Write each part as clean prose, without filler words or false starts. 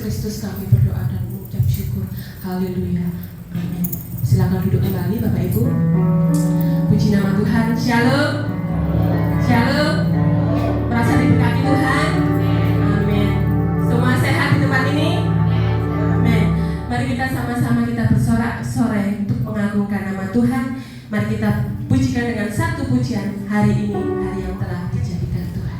Kristus kami berdoa dan mengucap syukur. Haleluya. Amin. Silakan duduk kembali Bapak Ibu. Puji nama Tuhan. Shalom. Shalom. Merasa diberkati Tuhan? Amin. Semua sehat di tempat ini? Amin. Mari kita sama-sama kita bersorak-sorai untuk mengagungkan nama Tuhan. Mari kita pujikan dengan satu pujian hari ini, hari yang telah dijadikan Tuhan.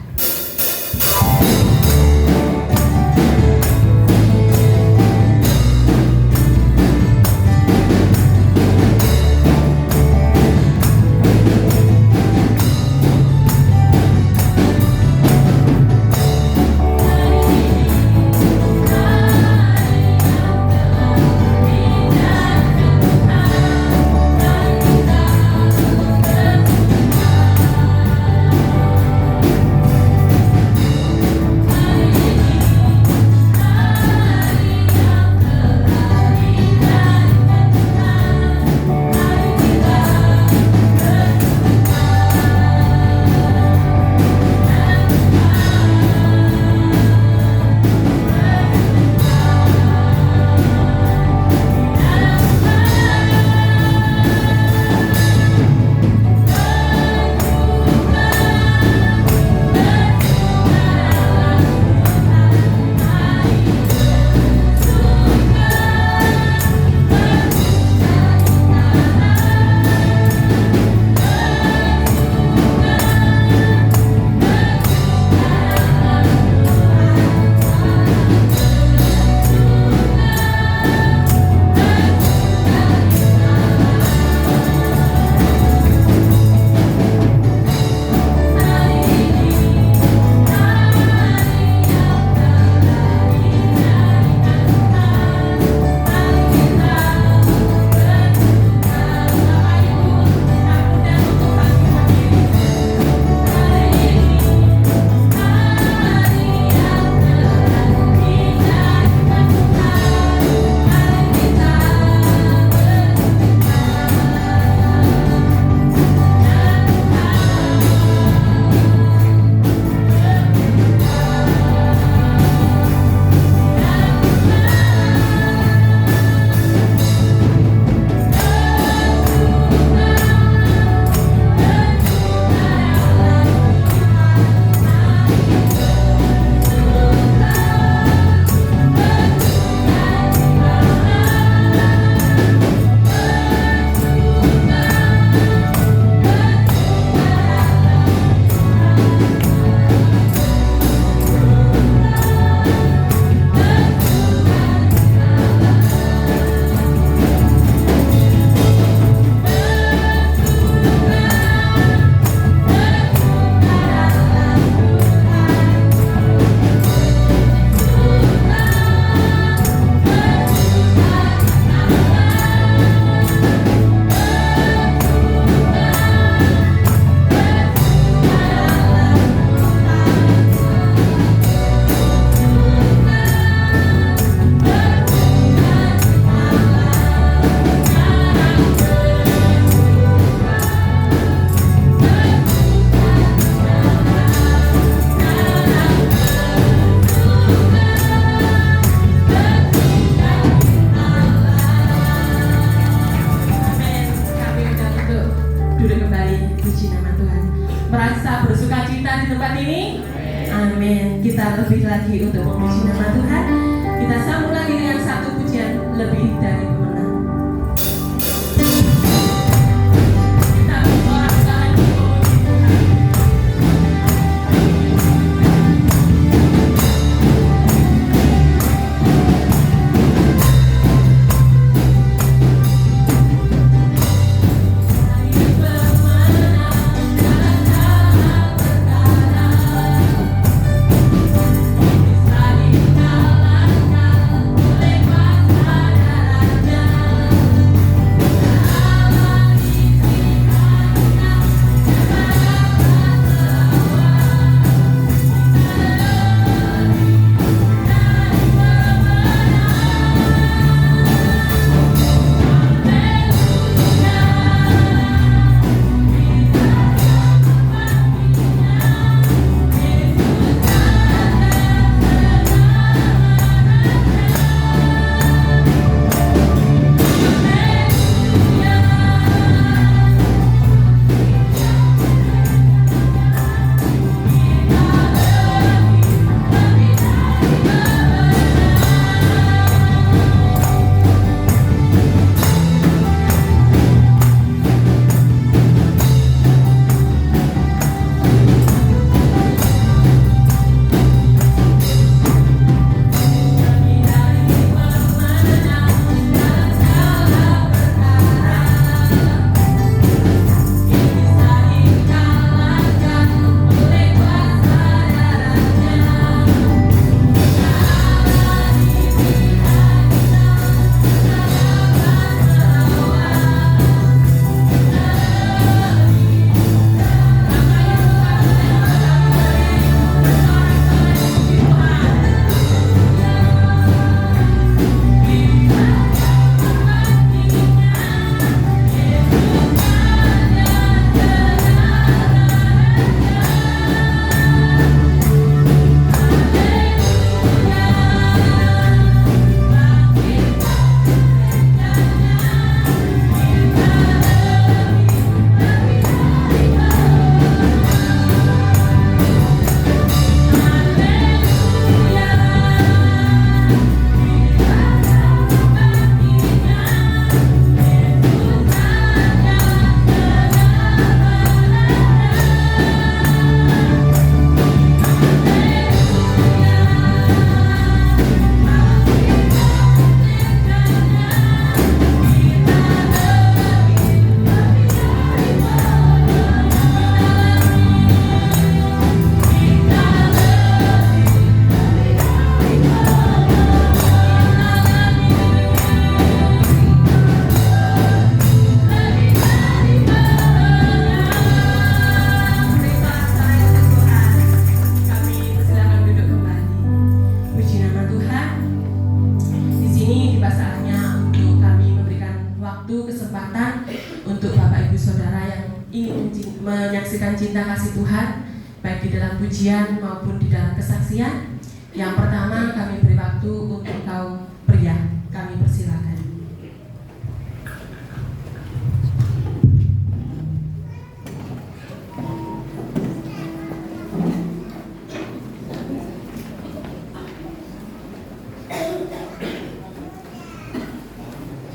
saudara yang ingin menyaksikan cinta kasih Tuhan, baik di dalam pujian maupun di dalam kesaksian. Yang pertama kami beri waktu untuk kaum pria, kami persilakan.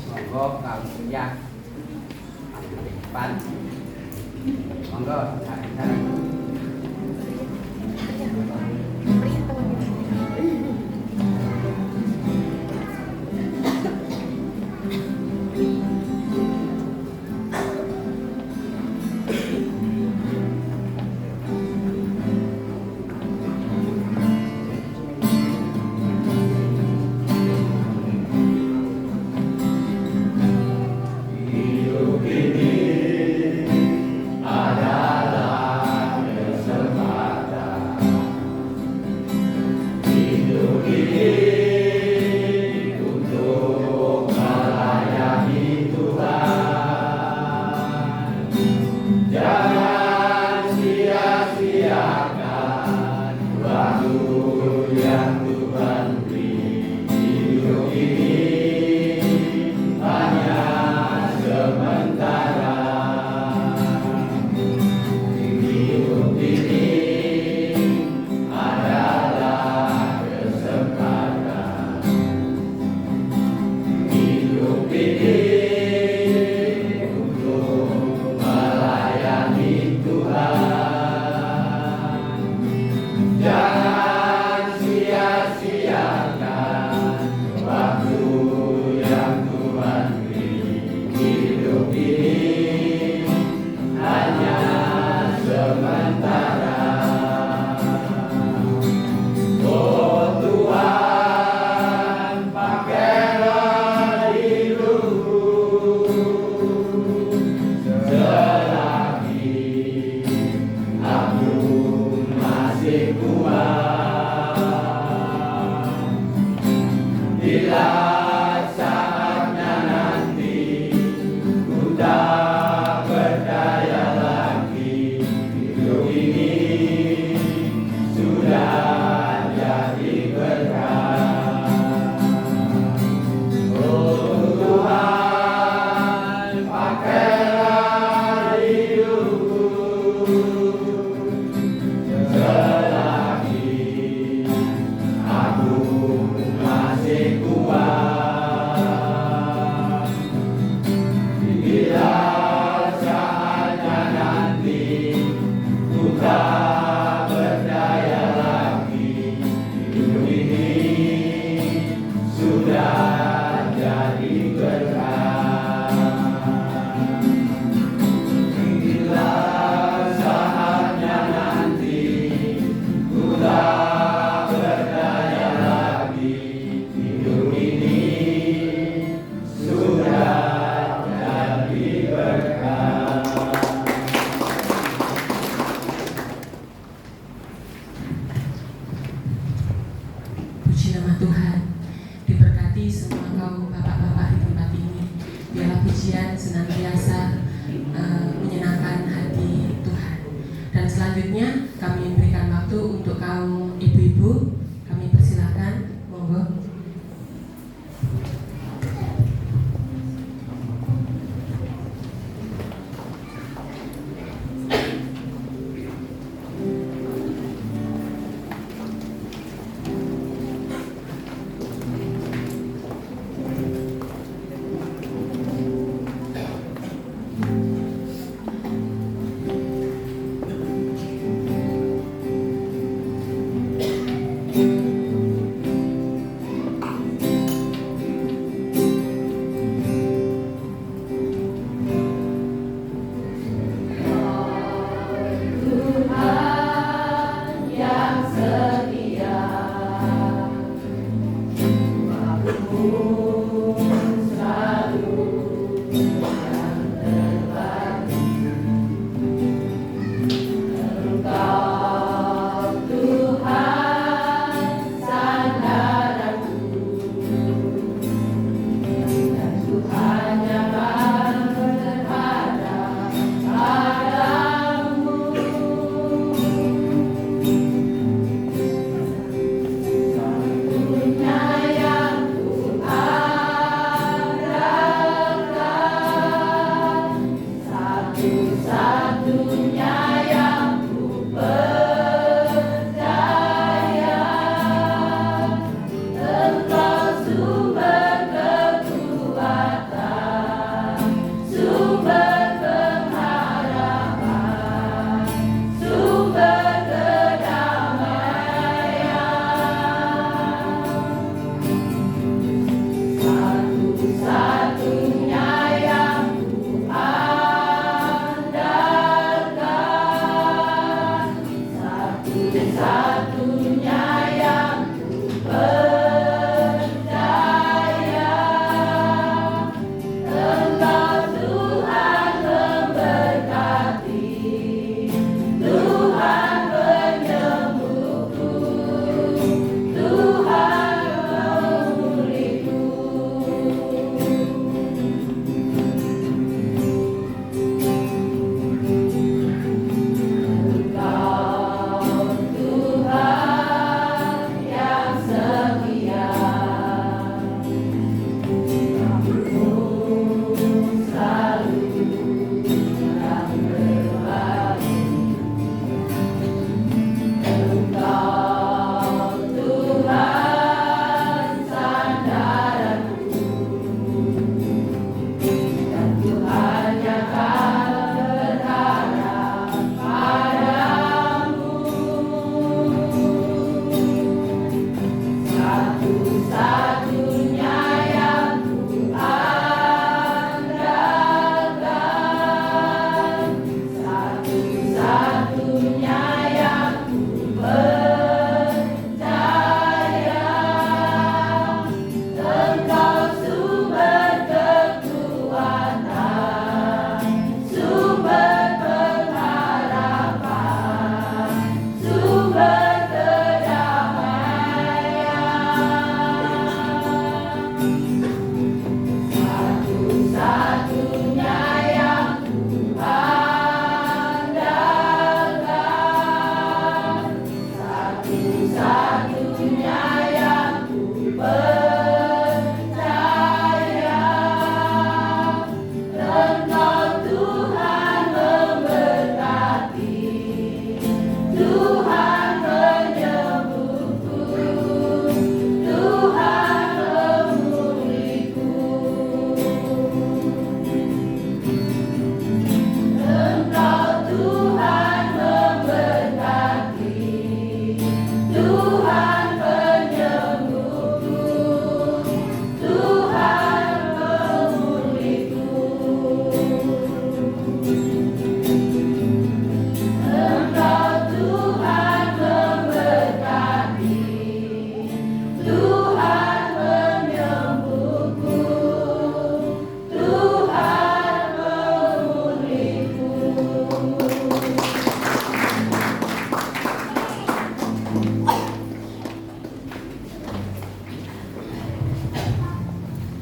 Monggo kaum pria, depan. Monggo,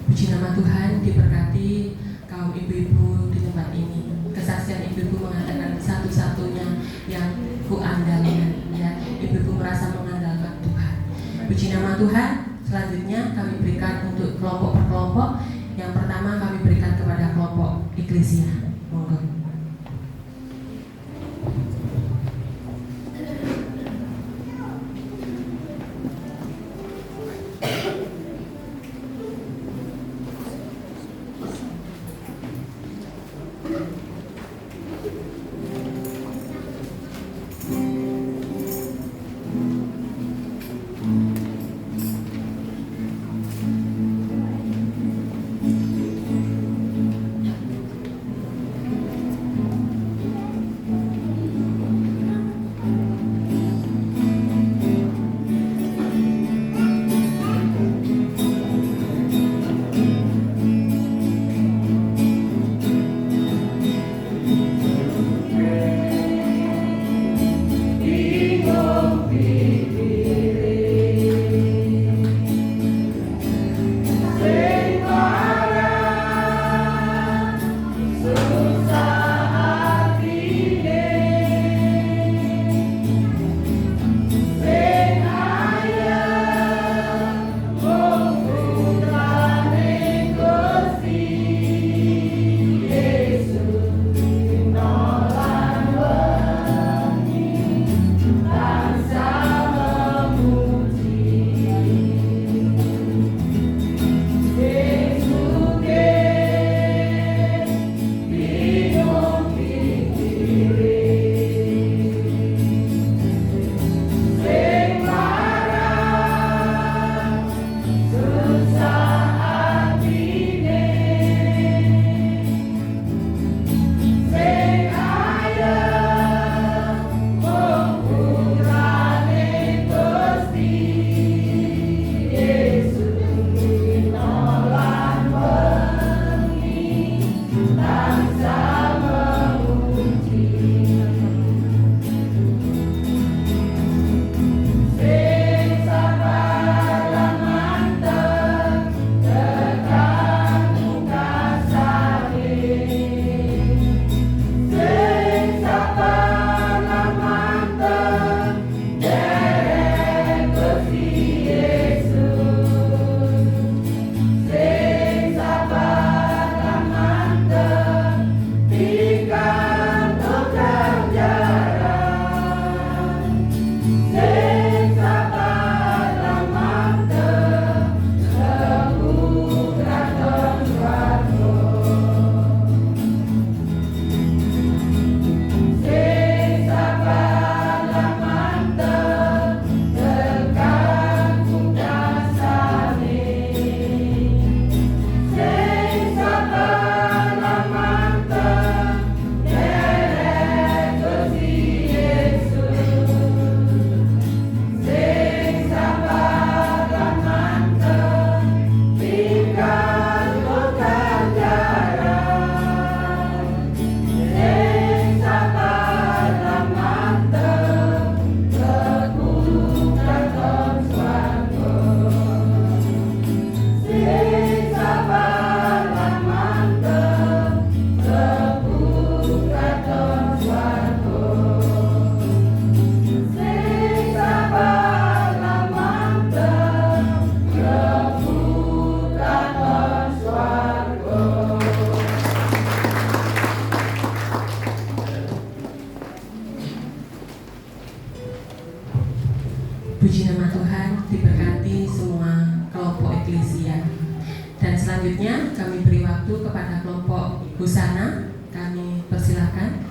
Puji nama Tuhan, diberkati kaum ibu-ibu di tempat ini. Kesaksian ibu-ibu mengatakan satu-satunya yang kuandalkan, ya, ibu-ibu merasa mengandalkan Tuhan. Puji nama Tuhan. Selanjutnya kami berikan untuk kelompok per kelompok. Yang pertama kami berikan kepada kelompok Eklesia. Monggo. Puji nama Tuhan, diberkati semua kelompok eklesia. Dan selanjutnya kami beri waktu kepada kelompok Husana. Kami persilakan.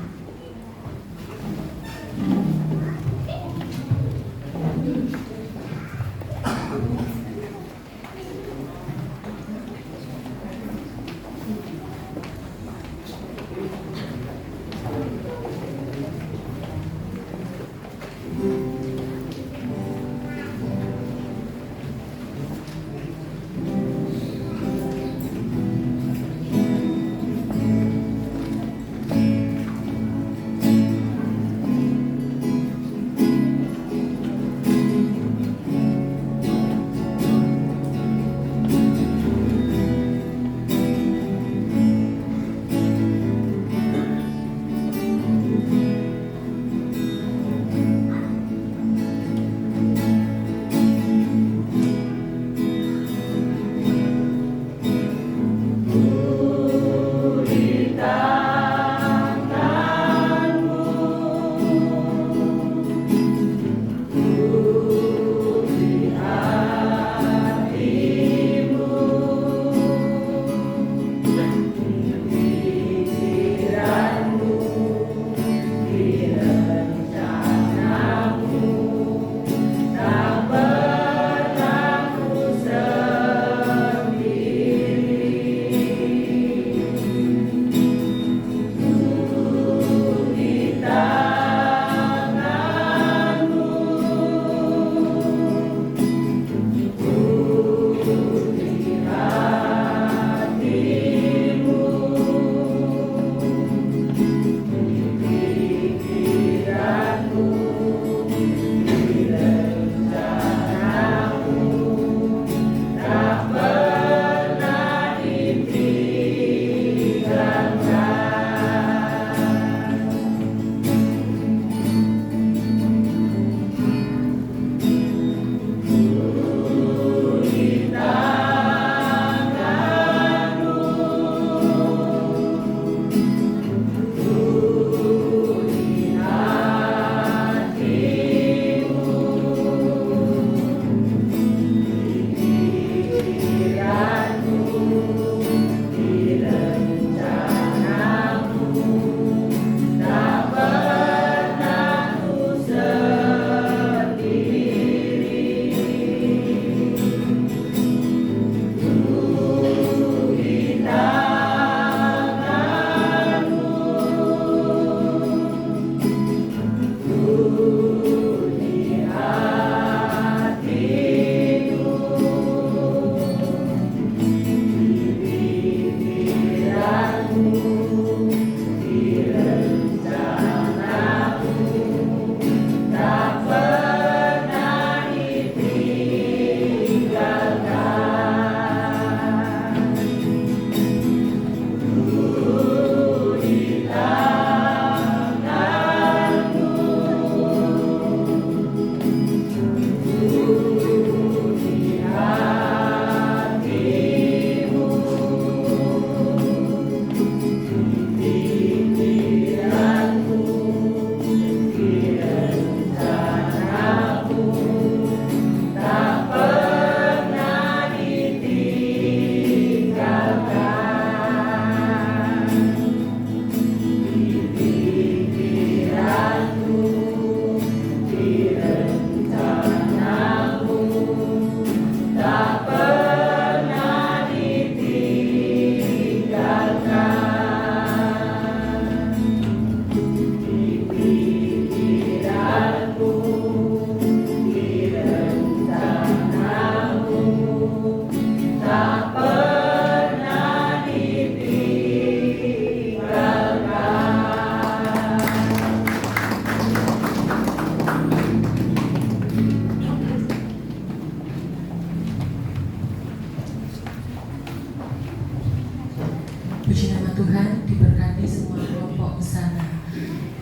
Puji nama Tuhan, diberkati semua kelompok Husana.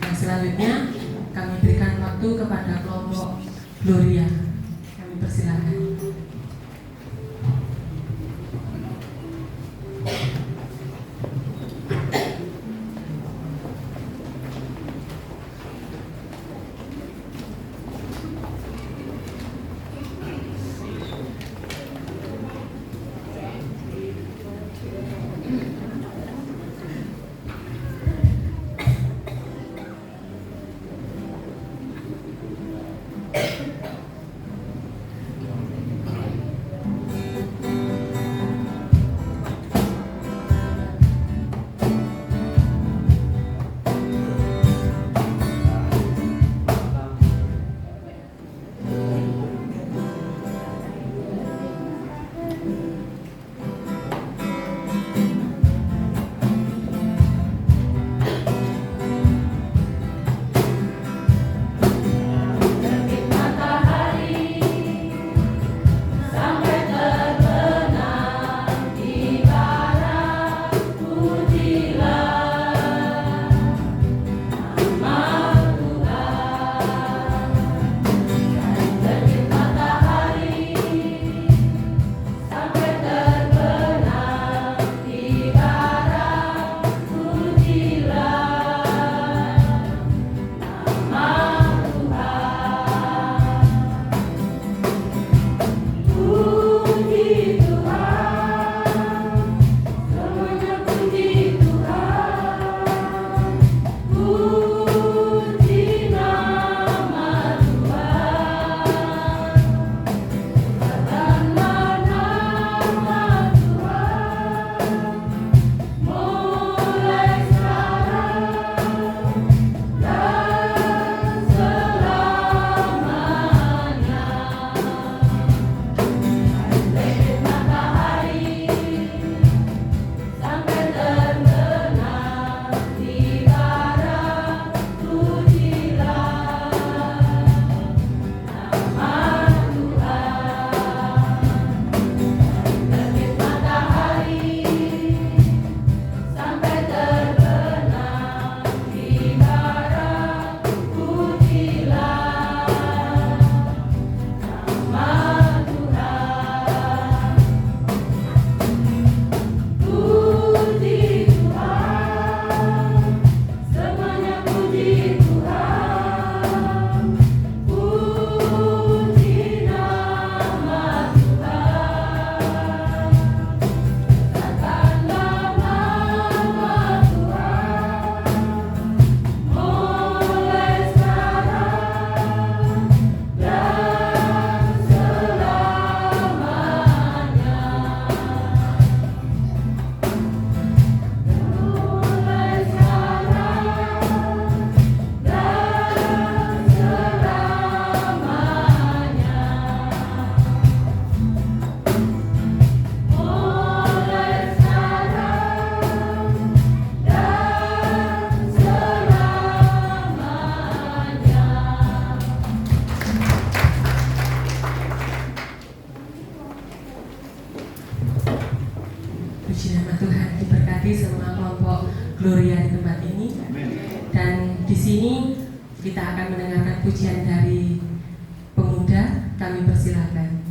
Dan selanjutnya kami berikan waktu kepada kelompok Gloria. Kami persilakan. sini kita akan mendengarkan pujian dari pemuda. Kami persilakan.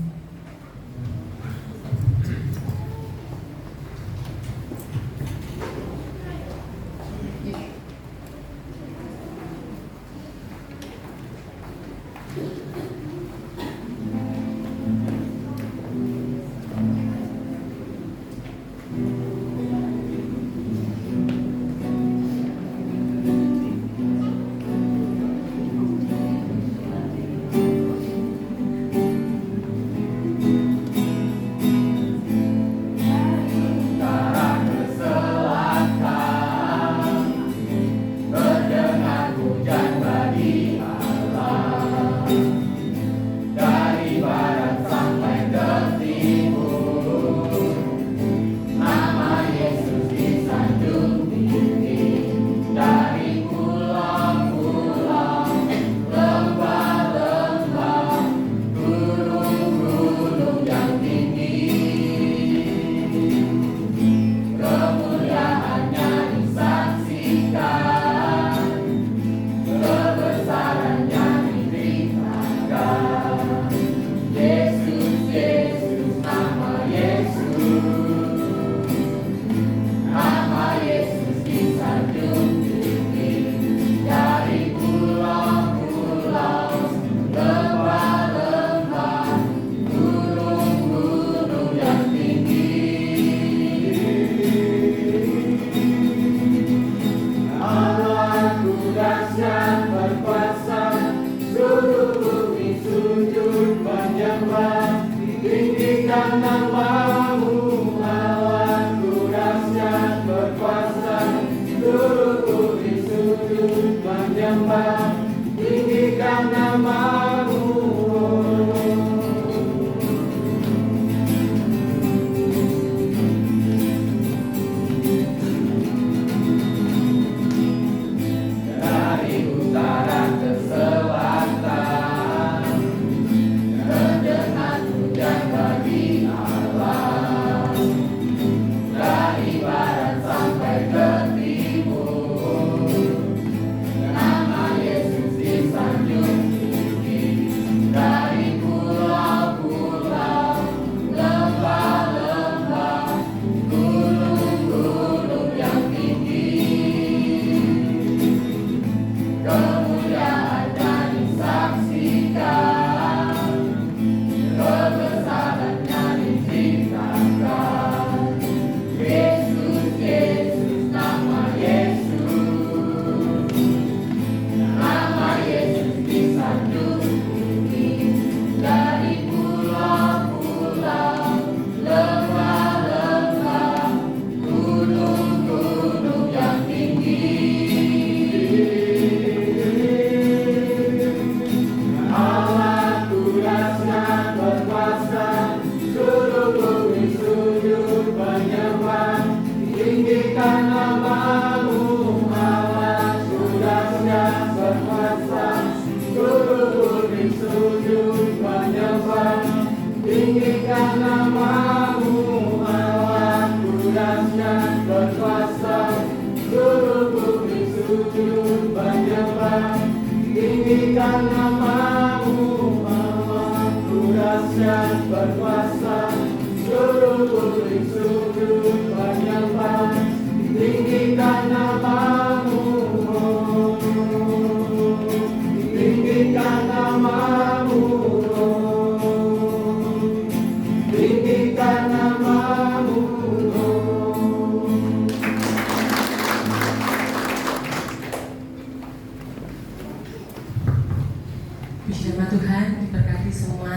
Puji nama Tuhan, diberkati semua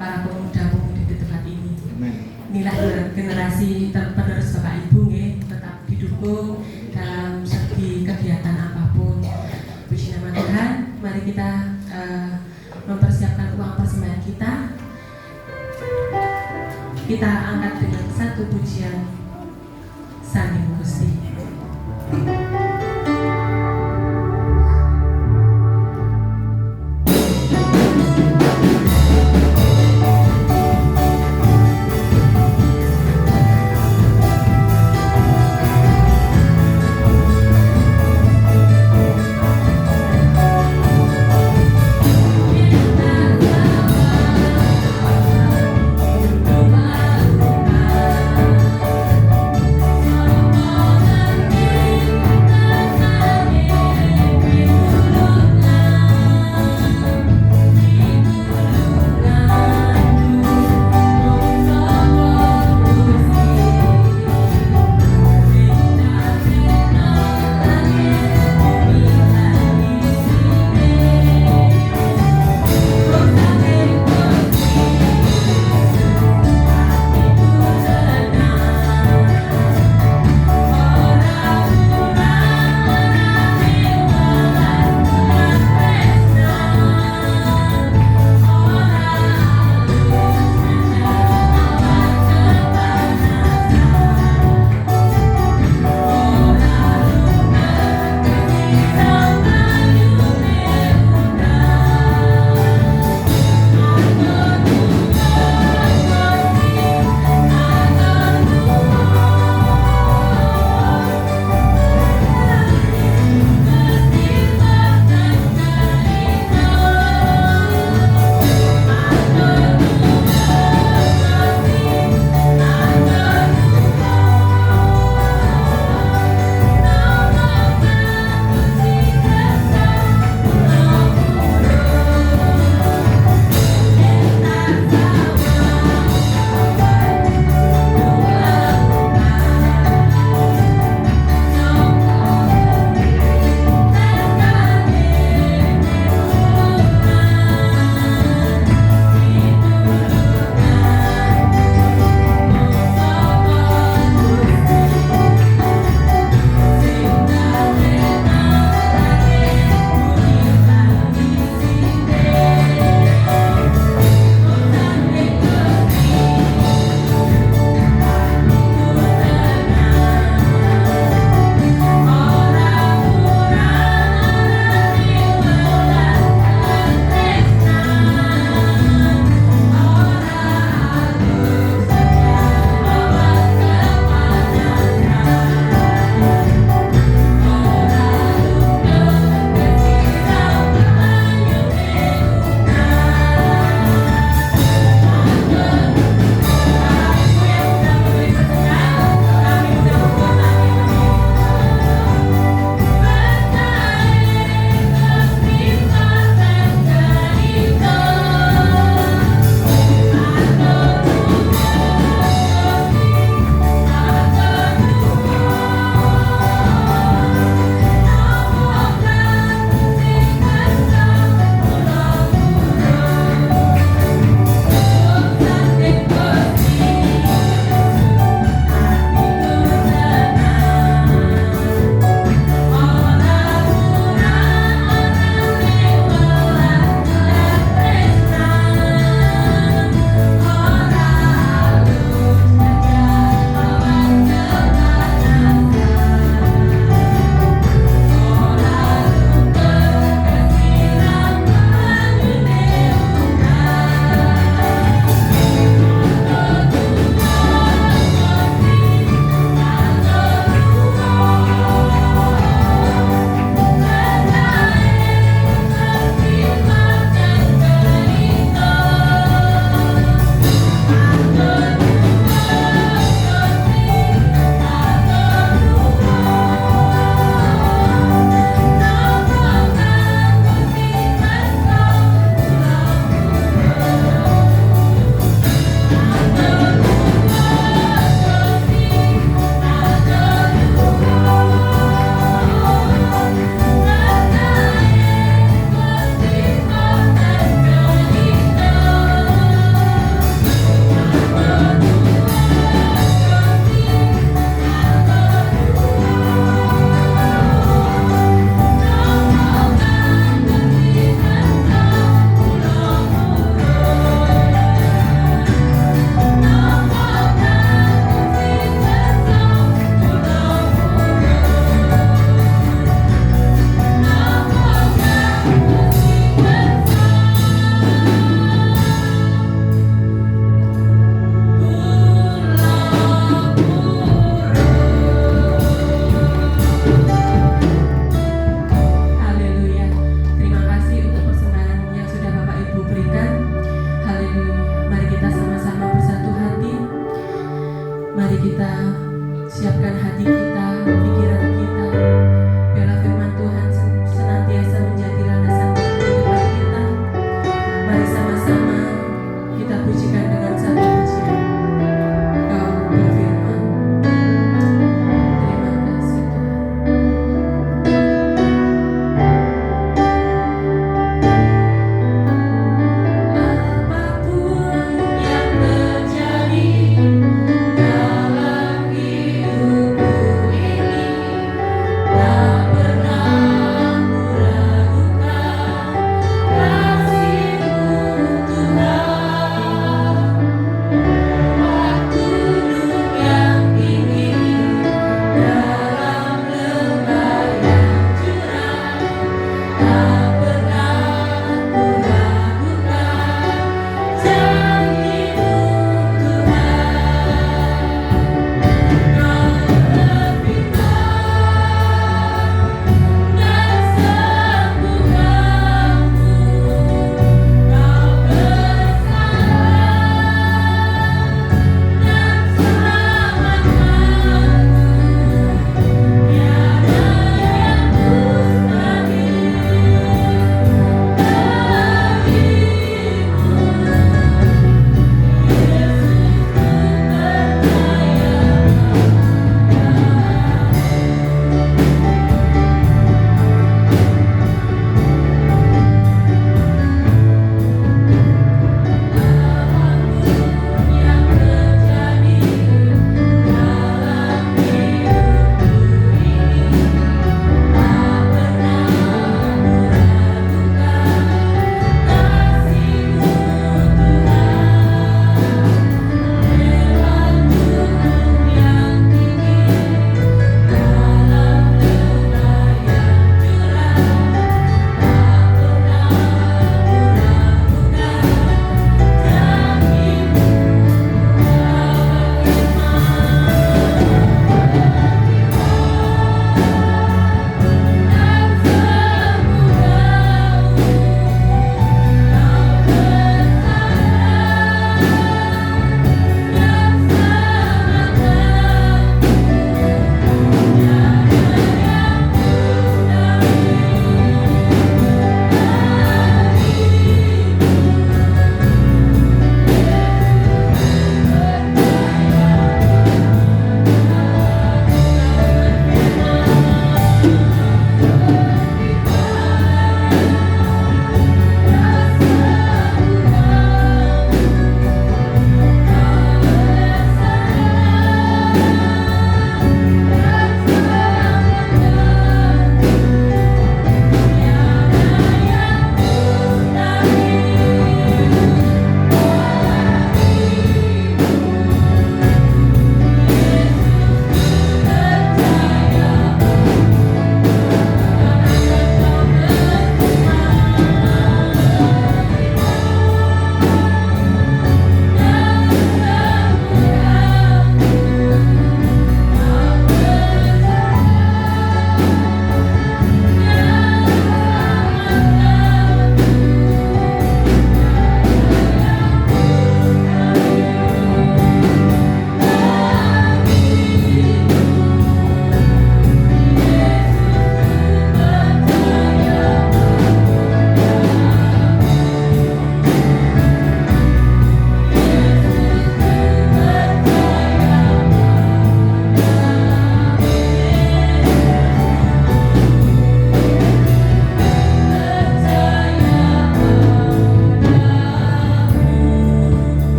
para pemuda-pemudi di tempat ini. Inilah generasi penerus Bapak Ibu, tetap didukung dalam segi kegiatan apapun. Puji nama Tuhan, mari kita mempersiapkan uang persembahan kita. Kita angkat dengan satu pujian Sanding Gusti.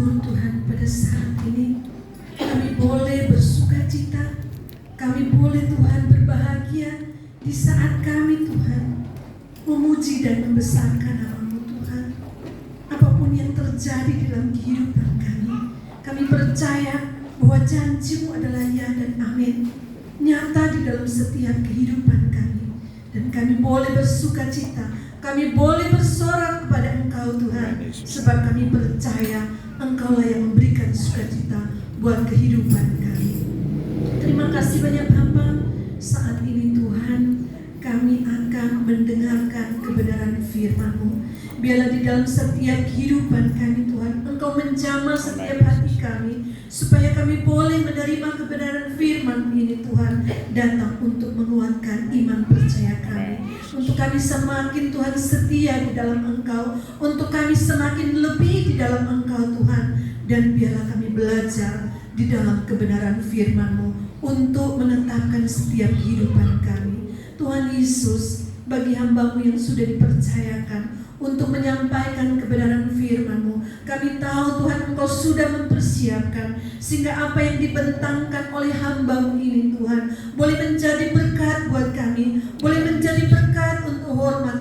bersyukur Tuhan pada saat ini kami boleh bersukacita, kami boleh Tuhan berbahagia di saat kami Tuhan memuji dan membesarkan nama-Mu Tuhan. Apapun yang terjadi dalam kehidupan kami percaya bahwa janji-Mu adalah ya dan amin, nyata di dalam setiap kehidupan kami. Dan kami boleh bersukacita, kami boleh bersorak kepada Engkau Tuhan, sebab kami percaya Engkau-lah yang memberikan sukacita buat kehidupan kami. Terima kasih banyak Bapa. Saat ini Tuhan, kami akan mendengarkan kebenaran firman-Mu. Biarlah di dalam setiap kehidupan kami Tuhan, Engkau menjamah setiap hati kami, supaya kami boleh menerima kebenaran firman ini Tuhan, datang untuk menguatkan iman percaya kami, untuk kami semakin Tuhan setia di dalam Engkau, untuk kami semakin lebih di dalam Engkau Tuhan. Dan biarlah kami belajar di dalam kebenaran firman-Mu untuk menetapkan setiap kehidupan kami. Tuhan Yesus, bagi hamba-Mu yang sudah dipercayakan untuk menyampaikan kebenaran firman-Mu, kami tahu Tuhan Engkau sudah mempersiapkan sehingga apa yang dibentangkan oleh hamba-Mu ini Tuhan boleh menjadi berkat buat kami, boleh menjadi berkat untuk hormat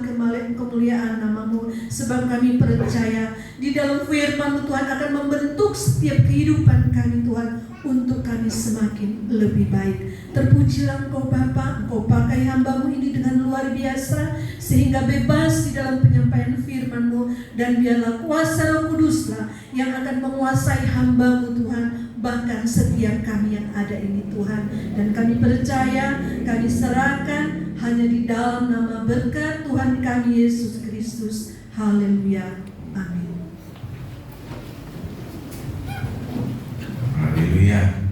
kemuliaan nama-Mu. Sebab kami percaya di dalam firman-Mu Tuhan akan membentuk setiap kehidupan kami Tuhan, untuk kami semakin lebih baik. Terpujilah Engkau Bapa, Engkau pakai hamba-Mu ini dengan luar biasa sehingga bebas di dalam penyampaian firman-Mu. Dan biarlah kuasa Roh Kuduslah yang akan menguasai hamba-Mu Tuhan, bahkan setiap kami yang ada ini Tuhan. Dan kami percaya, kami serahkan hanya di dalam nama berkat Tuhan kami Yesus Kristus. Haleluya, amin. Haleluya.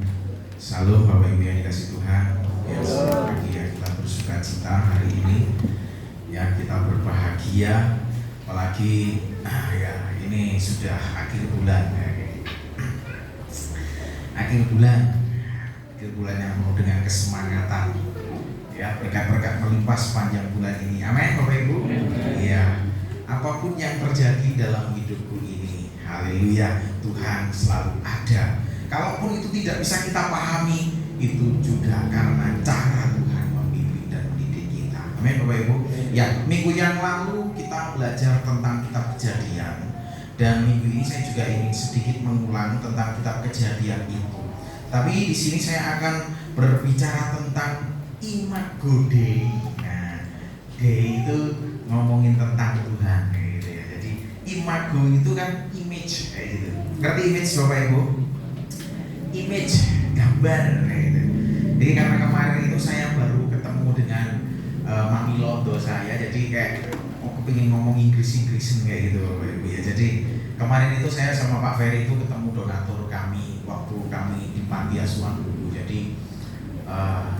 Salam Bapak Ibu yang dikasih Tuhan. Ya, selamat pagi ya, kita bersuka cita hari ini. Ya, kita berbahagia. Apalagi ya ini sudah akhir bulan ya. Akhir bulan yang penuh dengan kesemangatan. Ya, berkat-berkat melimpah sepanjang bulan ini. Amin Bapak Ibu. Iya. Apapun yang terjadi dalam hidupku ini, haleluya, Tuhan selalu ada. Kalaupun itu tidak bisa kita pahami, itu juga karena cara Tuhan membimbing dan mendidik kita. Amin Bapak Ibu. Ya, minggu yang lalu kita belajar tentang kitab Kejadian, dan minggu ini saya juga ingin sedikit mengulang tentang kitab Kejadian itu. Tapi di sini saya akan berbicara tentang imago Dei. Nah, Dei itu ngomongin tentang Tuhan gitu ya. Jadi imago itu kan image kayak gitu. Ngerti image Bapak Ibu? Image, gambar kayak gitu. Jadi karena kemarin itu saya baru ketemu dengan Mami Londo saya, jadi kayak kepingin ngomong Inggris-Inggrisan kayak gitu Bapak Ibu ya. Jadi kemarin itu saya sama Pak Ferry itu ketemu donatur kami waktu kami di panti asuhan dulu. Jadi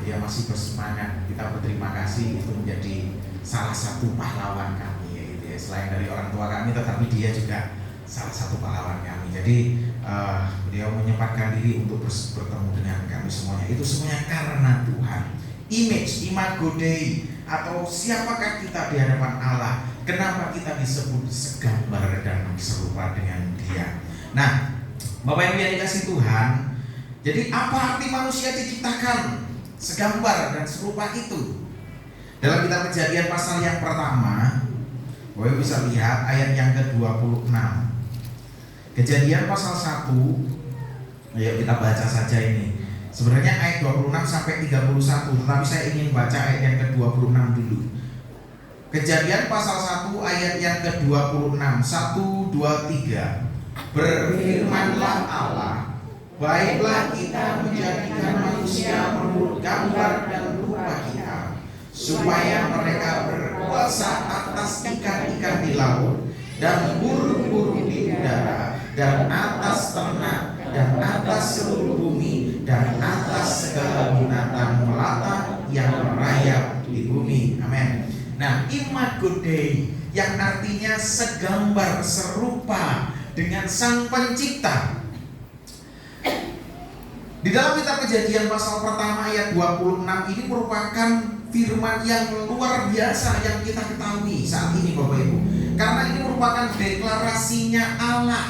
ya masih bersemangat, kita berterima kasih, itu menjadi salah satu pahlawan kami ya gitu ya. Selain dari orang tua kami, tetapi dia juga salah satu pahlawan kami. Jadi beliau menyempatkan diri untuk bertemu dengan kami semuanya. Itu semuanya karena Tuhan. Image, imago Dei, atau siapakah kita di hadapan Allah? Kenapa kita disebut segambar dan serupa dengan Dia? Nah, Bapak Ibu yang dikasih Tuhan, jadi apa arti manusia diciptakan segambar dan serupa itu? Dalam kitab Kejadian pasal yang pertama, Bapak Ibu bisa lihat ayat yang ke-26. Kejadian pasal 1, ayo kita baca saja ini. Sebenarnya ayat 26 sampai 31, tetapi saya ingin baca ayat yang ke-26 dulu. Kejadian pasal 1 ayat yang ke-26. 1, 2, 3. Berfirmanlah Allah, baiklah kita menjadikan manusia menurut gambar dan rupa kita, supaya mereka berkuasa atas ikan-ikan di laut dan burung-burung di udara, dan atas ternak, dan atas seluruh bumi, dan atas segala binatang melata yang merayap di bumi. Amin. Nah, imago Dei yang artinya segambar, serupa dengan Sang Pencipta. Di dalam kitab Kejadian pasal pertama ayat 26 ini merupakan firman yang luar biasa yang kita ketahui saat ini Bapak Ibu. Karena ini merupakan deklarasinya Allah.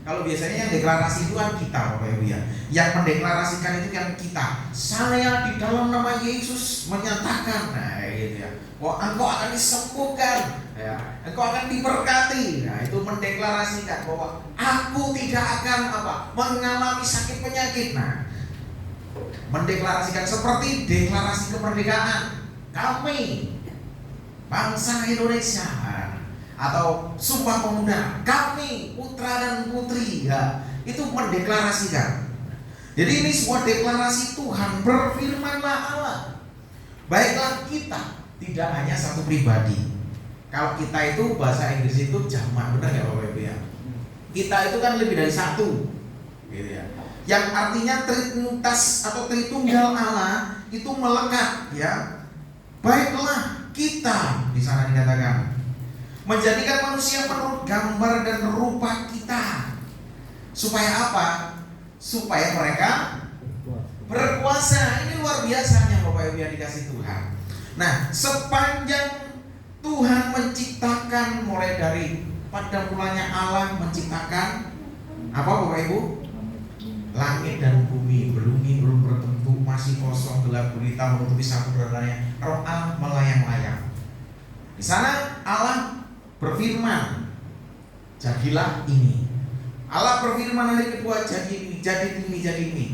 Kalau biasanya yang deklarasi itu kan kita, Bapak Ibu ya. Yang mendeklarasikan itu kan kita. Saya di dalam nama Yesus menyatakan, nah gitu ya. Wah, engkau akan disembuhkan, ya. Engkau akan diberkati. Nah, itu mendeklarasikan bahwa aku tidak akan mengalami sakit penyakit. Nah, mendeklarasikan seperti deklarasi kemerdekaan. Kami bangsa Indonesia, atau Sumpah Pemuda, kami putra dan putri, ya, itu mendeklarasikan. Jadi ini sebuah deklarasi Tuhan, berfirmanlah Allah. Baiklah kita, tidak hanya satu pribadi. Kalau kita itu bahasa Inggris itu jamak, benar ya Bapak Ibu ya? Kita itu kan lebih dari satu, gitu ya. Yang artinya Trinitas atau Tritunggal Allah itu melekat, ya. Baiklah kita, di sana dikatakan, menjadikan manusia menurut gambar dan rupa kita. Supaya apa? Supaya mereka berkuasa. Ini luar biasanya Bapak Ibu yang dikasih Tuhan. Nah, sepanjang Tuhan menciptakan, mulai dari pada mulanya Allah menciptakan apa Bapak Ibu? Langit dan bumi belum berbentuk, masih kosong, gelap gulita, menutupi samudranya. Roh Allah melayang-layang. Di sana Allah berfirman, jadilah ini. Allah berfirman hari kedua, jadi ini, jadi ini, jadi ini.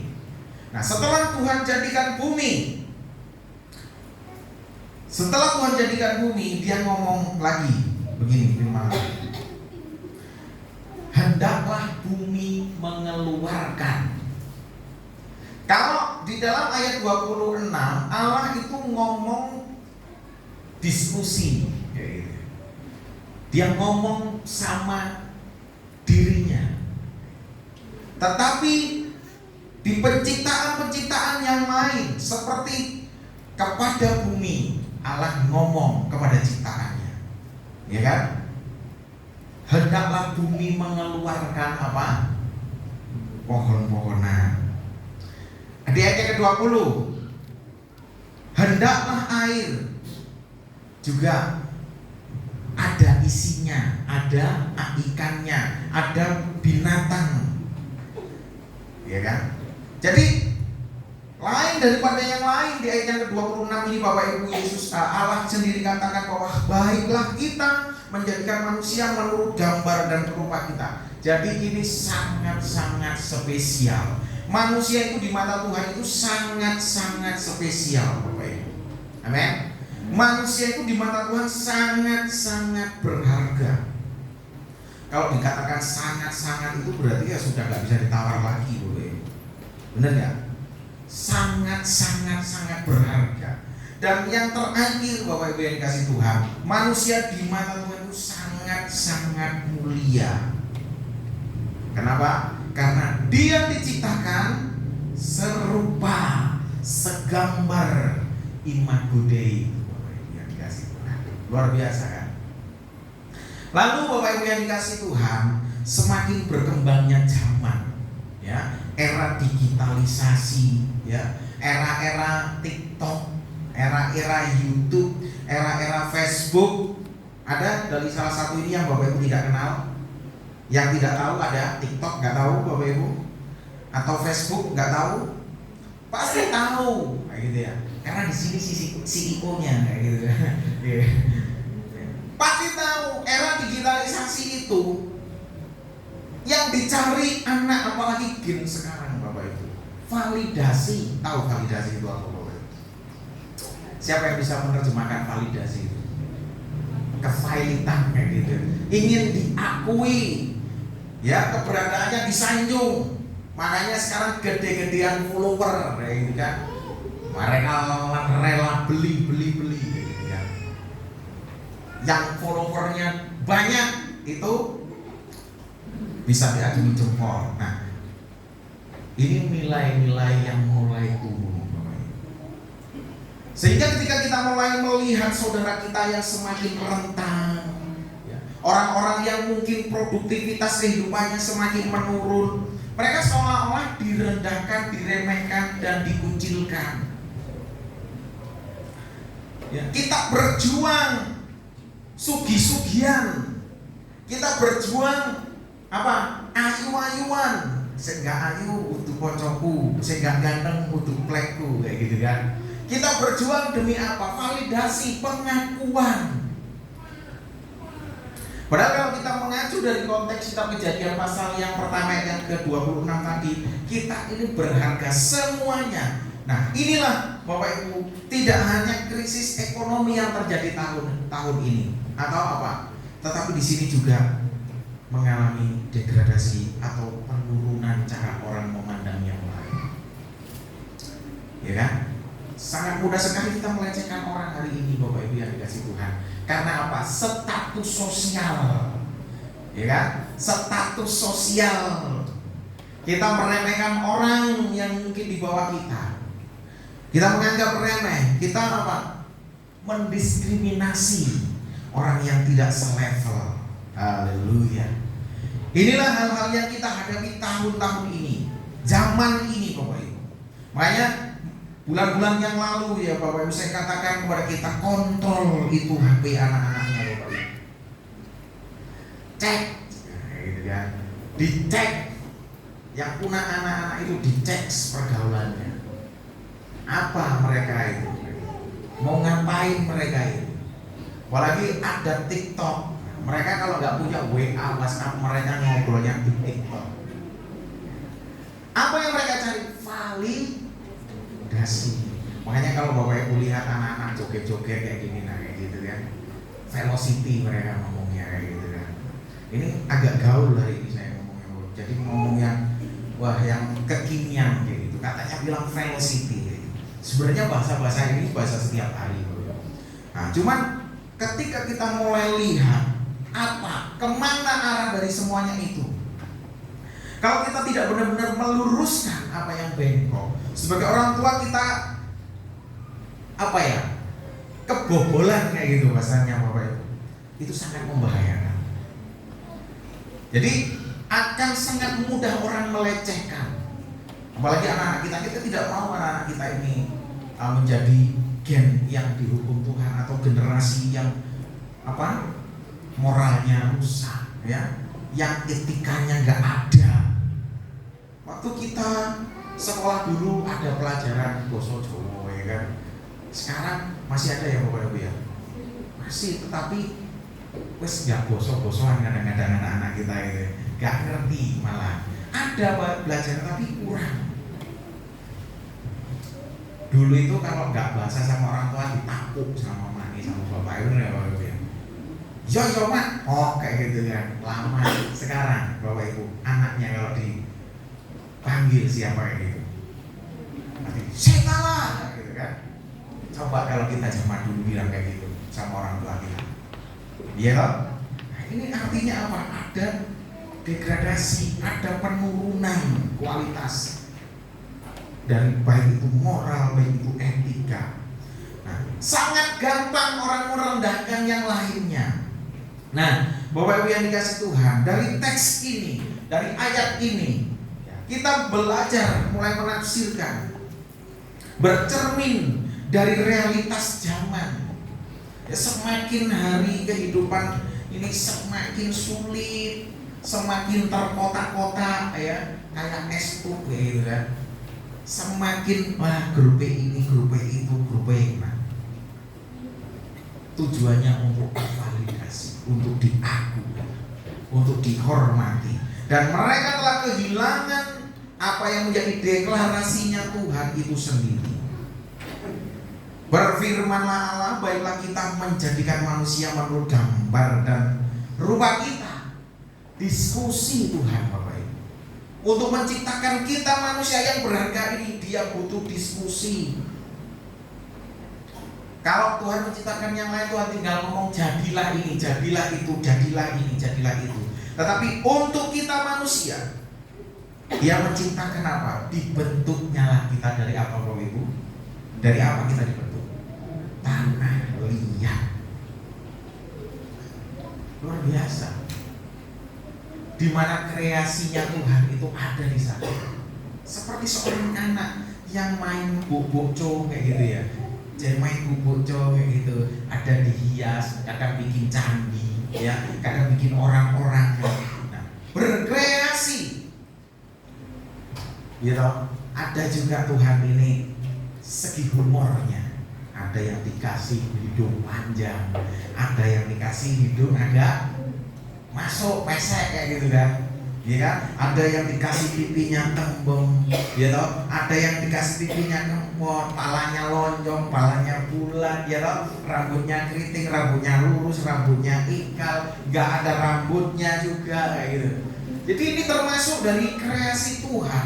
Nah, setelah Tuhan jadikan bumi, Dia ngomong lagi begini, firman, hendaklah bumi mengeluarkan. Kalau di dalam ayat 26 Allah itu ngomong diskusi, dia ngomong sama dirinya. Tetapi di penciptaan-penciptaan yang lain, seperti kepada bumi, Allah ngomong kepada ciptaannya, ya kan? Hendaklah bumi mengeluarkan apa? Pohon-pohonan. Di ayat ke-20, hendaklah air juga ada isinya, ada ikannya, ada binatang, ya kan? Jadi lain daripada yang lain. Di ayat yang ke-26 ini Bapak Ibu, Yesus Allah sendiri katakan bahwa baiklah kita menjadikan manusia menurut gambar dan rupa kita. Jadi ini sangat-sangat spesial. Manusia itu di mata Tuhan itu sangat-sangat spesial, Bapak Ibu. Amin. Manusia itu di mata Tuhan sangat-sangat berharga. Kalau dikatakan sangat-sangat itu berarti ya sudah gak bisa ditawar lagi, Bapak Ibu. Benar gak? Sangat-sangat berharga. Dan yang terakhir Bapak Ibu yang dikasih Tuhan, manusia di mata Tuhan itu sangat-sangat mulia. Kenapa? Karena dia diciptakan serupa, segambar imago Dei. Yang dikasih Tuhan, luar biasa kan? Lalu Bapak Ibu yang dikasih Tuhan, semakin berkembangnya zaman, ya, era digitalisasi, ya, era-era TikTok, era-era YouTube, era-era Facebook. Ada dari salah satu ini yang Bapak Ibu tidak kenal? Yang tidak tahu ada TikTok, nggak tahu Bapak Ibu? Atau Facebook nggak tahu? Pasti tahu, kayak gitu ya. Karena di sini si ikonya kayak gitu. Pasti tahu era digitalisasi itu yang dicari anak, apalagi gen sekarang Bapak Ibu. Validasi, tahu validasi itu apa Bapak Ibu? Siapa yang bisa menerjemahkan validasi itu? Kevalitan kayak gitu. Ingin diakui, ya, keberadaannya disanjung. Makanya sekarang gede-gedean follower kayak gitu kan. Mereka rela beli gitu ya. Yang followernya banyak itu bisa diacungi jempol. Nah, ini nilai-nilai yang mulai turun. Sehingga ketika kita mulai melihat saudara kita yang semakin rentan, ya, orang-orang yang mungkin produktivitas kehidupannya semakin menurun, mereka seolah-olah direndahkan, diremehkan, dan dikucilkan. Ya, kita berjuang sugi-sugian, kita berjuang apa? ayu-ayuan, sing gak ayu utuh koncoku, sing gak ganteng utuh plekku, kayak gitu kan. Kita berjuang demi apa? Validasi, pengakuan. Padahal kalau kita mengacu dari konteks kitab Kejadian pasal yang pertama yang ke-26 tadi, kita ini berharga semuanya. Nah, inilah Bapak Ibu, tidak hanya krisis ekonomi yang terjadi tahun ini atau apa, tetapi di sini juga mengalami degradasi atau penurunan cara orang memandang yang lain. Ya kan? Sangat mudah sekali kita melecehkan orang hari ini, Bapak Ibu yang dikasih Tuhan. Karena apa? Status sosial. Ya kan? Status sosial. Kita meremehkan orang yang mungkin di bawah kita. Kita menganggap remeh. Kita apa? Mendiskriminasi orang yang tidak selevel. Haleluya. Inilah hal-hal yang kita hadapi tahun-tahun ini, zaman ini, Bapak Ibu. Makanya bulan-bulan yang lalu ya Bapak Ibu, saya katakan kepada kita, kontrol itu HP anak-anaknya, Bapak Ibu. Cek, gitu kan. Dicek. Yang punya anak-anak itu dicek pergaulannya. Apa mereka itu? Mau ngapain mereka itu? Apalagi ada TikTok. Mereka kalau nggak punya WA, WhatsApp, mereka ngobrolnya di TikTok. Apa yang mereka cari? Validasi. Makanya kalau Bapak Ibu lihat anak-anak joget-joget kayak gini, nah kayak gitu kan, velocity mereka ngomongnya kayak gitu kan. Ini agak gaul hari ini saya ngomongnya. Jadi ngomong yang wah yang kekinian kayak gitu. Katanya bilang velocity. Sebenarnya bahasa-bahasa ini bahasa setiap hari. Nah, cuman ketika kita mulai lihat apa, kemana arah dari semuanya itu, kalau kita tidak benar-benar meluruskan apa yang bengkok, sebagai orang tua kita apa ya, kebobolan kayak gitu bahasanya Bapak Ibu, itu sangat membahayakan. Jadi akan sangat mudah orang melecehkan. Apalagi anak-anak kita tidak mau anak-anak kita ini menjadi gen yang dihukum Tuhan atau generasi yang apa, moralnya rusak, ya, yang etikanya nggak ada. Waktu kita sekolah dulu ada pelajaran basa Jawa, ya kan. Sekarang masih ada ya Bapak Ibu ya, masih, tetapi wes nggak basa-basaan kadang-kadang anak-anak kita itu nggak ngerti, malah ada belajar tapi kurang. Dulu itu kalau nggak bahasa sama orang tua ditapuk sama mami sama bapak itu ya Bapak Ibu ya. Yo mak, oh kayak gitu kan. Lama. Sekarang Bapak Ibu, anaknya kalau dipanggil siapa kayak gitu, nanti saya kalah gitu kan. Coba kalau kita zaman dulu bilang kayak gitu sama orang tua kita, iya toh? Nah, ini artinya apa? Ada degradasi, ada penurunan kualitas dari baik itu moral, baik itu etika. Nah, sangat gampang orang merendahkan yang lainnya. Nah, Bapak Ibu yang dikasih Tuhan, dari teks ini, dari ayat ini, kita belajar mulai menafsirkan, bercermin dari realitas zaman. Ya, semakin hari kehidupan ini semakin sulit, semakin terkotak-kotak, ya, kayak es tuh gitu kan. Semakin wah grup ini, grup itu, grup yang mana? Tujuannya untuk validasi, untuk diakui, untuk dihormati, dan mereka telah kehilangan apa yang menjadi deklarasinya Tuhan itu sendiri. Berfirmanlah Allah, baiklah kita menjadikan manusia menurut gambar dan rupa kita. Diskusi Tuhan Bapak Ibu. Untuk menciptakan kita manusia yang berharga ini, dia butuh diskusi. Kalau Tuhan menciptakan yang lain, Tuhan tinggal ngomong jadilah ini, jadilah itu, jadilah ini, jadilah itu. Tetapi untuk kita manusia, dia menciptakan apa? Dibentuknya lah kita dari apa Bapak Ibu? Dari apa kita dibentuk? Tanah liat. Luar biasa. Di mana kreasinya Tuhan itu ada di sana. Seperti seorang anak yang main bubuk kayak gitu ya. Jadi main bubuk kayak gitu, ada dihias, kadang bikin candi, ya, kadang bikin orang-orang. Nah, berkreasi gitu. Ada juga Tuhan ini segi humornya. Ada yang dikasih hidung panjang, ada yang dikasih hidung agak masuk pesek kayak gitu kan. Ya kan? Ada yang dikasih pipinya tembem, gitu. Ada yang dikasih pipinya kempot, palanya lonjong, palanya bulat, ya toh. Rambutnya keriting, rambutnya lurus, rambutnya ikal, nggak ada rambutnya juga kayak gitu. Jadi ini termasuk dari kreasi Tuhan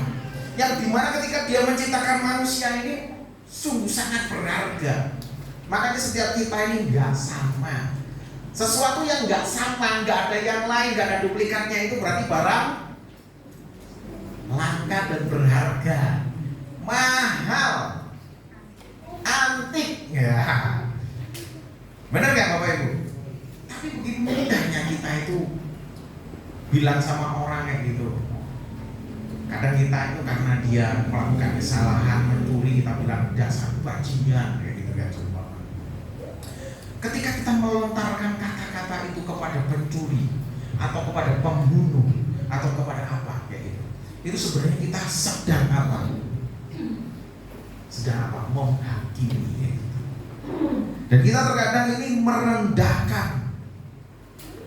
yang dimana ketika Dia menciptakan manusia ini sungguh sangat berharga. Makanya setiap kita ini nggak sama. Sesuatu yang nggak sama, nggak ada yang lain, nggak ada duplikatnya, itu berarti barang langka dan berharga, mahal, antik, ya. Benar nggak Bapak Ibu? Tapi begitu mudahnya kita itu bilang sama orang kayak gitu. Kadang kita itu karena dia melakukan kesalahan, mencuri, kita bilang dasar bajingan kayak gitu kan. Ketika kita melontarkan kata-kata itu kepada pencuri atau kepada pembunuh atau kepada apa kayak gitu, itu sebenarnya kita sedang apa? Sedang apa? Menghakimi kayak gitu. Dan kita terkadang ini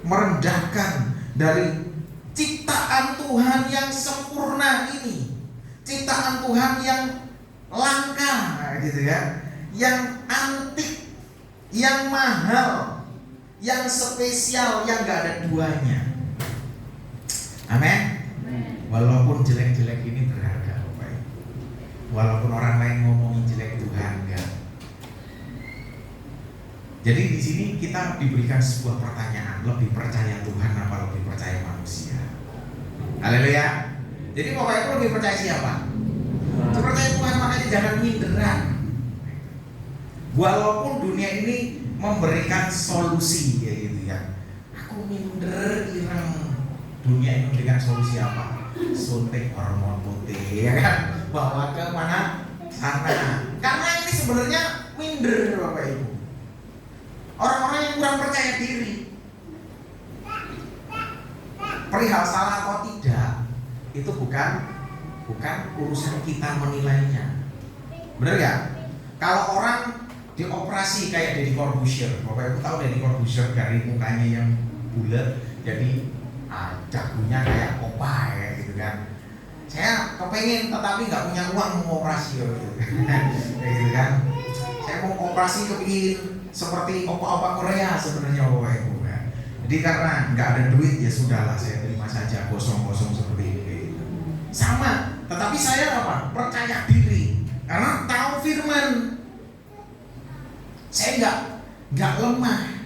merendahkan dari ciptaan Tuhan yang sempurna ini, ciptaan Tuhan yang langka gitu ya, yang antik, yang mahal, yang spesial, yang gak ada duanya. Amin. Walaupun jelek-jelek ini berharga, Bapak Ibu. Walaupun orang lain ngomongin jelek Tuhan enggak. Jadi di sini kita diberikan sebuah pertanyaan, lebih percaya Tuhan apa lebih percaya manusia? Haleluya. Jadi Bapak Ibu lebih percaya siapa? Percaya Tuhan, makanya jangan minderan. Walaupun dunia ini memberikan solusi ya gitu ya. Aku minder ireng. Dunia ini memberikan solusi apa? Suntik hormon putih ya kan? Bawa ke mana? Sana. Karena ini sebenarnya minder Bapak Ibu. Orang-orang yang kurang percaya diri. Perihal salah atau tidak itu bukan urusan kita menilainya. Benar ya? Kalau orang dioperasi kayak Deddy Corbuzier, Bapak Ibu tahu Deddy Corbuzier dari mukanya yang bulat jadi dagunya kayak opa ya gitu kan. Saya kepengen tetapi nggak punya uang mau operasi gitu. Kayak gitu kan. Saya mau operasi kepingin seperti opa-opa Korea sebenarnya Bapak Ibu ya. Jadi karena nggak ada duit ya sudahlah saya terima saja kosong-kosong seperti ini gitu. Sama, tetapi saya apa? Percaya diri karena tahu firman. Saya nggak lemah.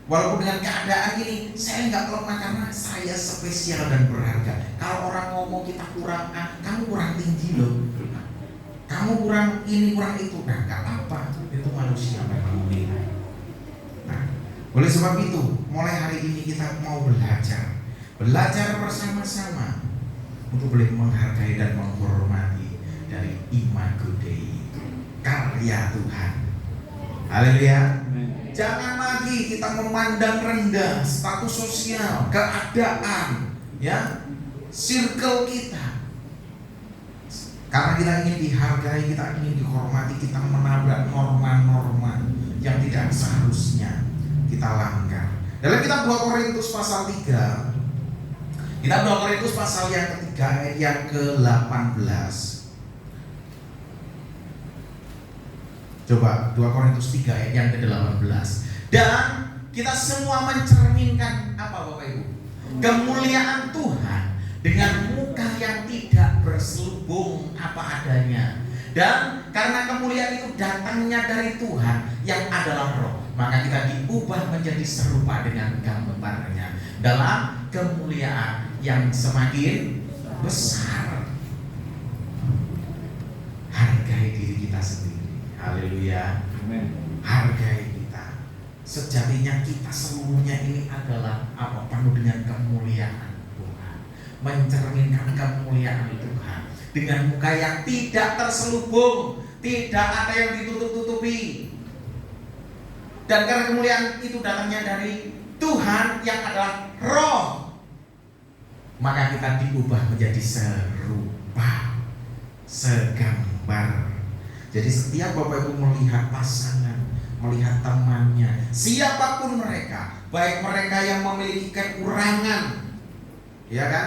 Walaupun dengan keadaan ini saya nggak lemah karena saya spesial dan berharga. Kalau orang ngomong kita kurang, kamu kurang tinggi loh, kamu kurang ini kurang itu, nah nggak apa, itu manusia memang menilai. Nah, oleh sebab itu mulai hari ini kita mau belajar bersama-sama untuk boleh menghargai dan menghormati dari imago Dei, karya Tuhan. Haleluya. Jangan lagi kita memandang rendah status sosial, keadaan, ya, circle kita. Karena kita ingin dihargai, kita ingin dihormati, kita menabrak norma-norma yang tidak seharusnya kita langgar. Dalam kitab 2 Korintus pasal 3, kitab 2 Korintus pasal yang ketiga ayat yang ke-18. Coba 2 Korintus 3 ayat yang ke-18. Dan kita semua mencerminkan apa Bapak Ibu? Kemuliaan Tuhan dengan muka yang tidak berselubung apa adanya. Dan karena kemuliaan itu datangnya dari Tuhan yang adalah Roh, maka kita diubah menjadi serupa dengan gambarnya dalam kemuliaan yang semakin besar. Hargai diri kita sendiri. Haleluya. Hargai kita. Sejatinya kita seluruhnya ini adalah apa? Penuh dengan kemuliaan Tuhan. Mencerminkan kemuliaan Tuhan dengan muka yang tidak terselubung, tidak ada yang ditutup-tutupi. Dan karena kemuliaan itu datangnya dari Tuhan yang adalah Roh, maka kita diubah menjadi serupa segambar. Jadi setiap Bapak Ibu melihat pasangan, melihat temannya, siapapun mereka, baik mereka yang memiliki kekurangan, ya kan,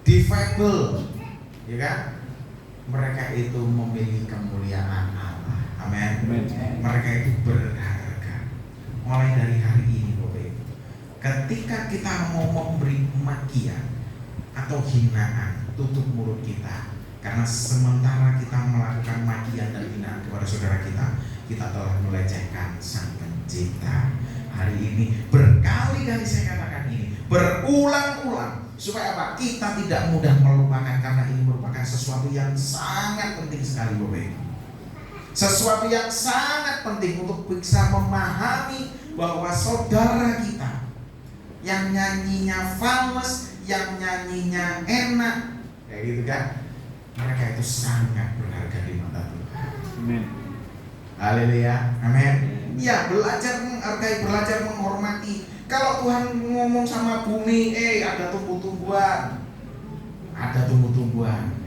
difabel, ya kan, mereka itu memiliki kemuliaan Allah. Amin. Mereka itu berharga. Mulai dari hari ini Bapak Ibu, ketika kita mau memberi makian atau hinaan, tutup mulut kita. Karena sementara kita melakukan makian dan hinaan kepada saudara kita, kita telah melecehkan Sang Pencipta. Hari ini berkali-kali saya katakan ini, berulang-ulang, supaya apa? Kita tidak mudah melupakan, karena ini merupakan sesuatu yang sangat penting sekali Bapak Ibu. Sesuatu yang sangat penting untuk bisa memahami bahwa saudara kita yang nyanyinya fals, yang nyanyinya enak, kayak gitu kan, mereka itu sangat berharga di mata Tuhan. Amin. Haleluya. Amin. Ya, belajar menghargai, belajar menghormati. Kalau Tuhan ngomong sama bumi, ada tumbuh-tumbuhan, ada tumbuh-tumbuhan.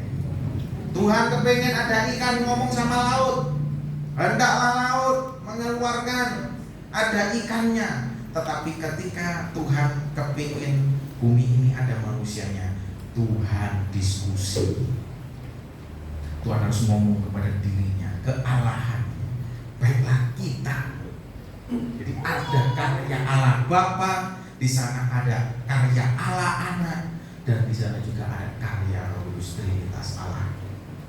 Tuhan kepengen ada ikan, ngomong sama laut, hendaklah laut mengeluarkan, ada ikannya. Tetapi ketika Tuhan kepengen bumi ini ada manusianya, Tuhan diskusi. Tuhan harus ngomong kepada dirinya, kealahan. Baiklah kita. Jadi ada karya Allah Bapa, di sana ada karya Allah Anak, dan di sana juga ada karya Roh Kudus Trinitas Allah.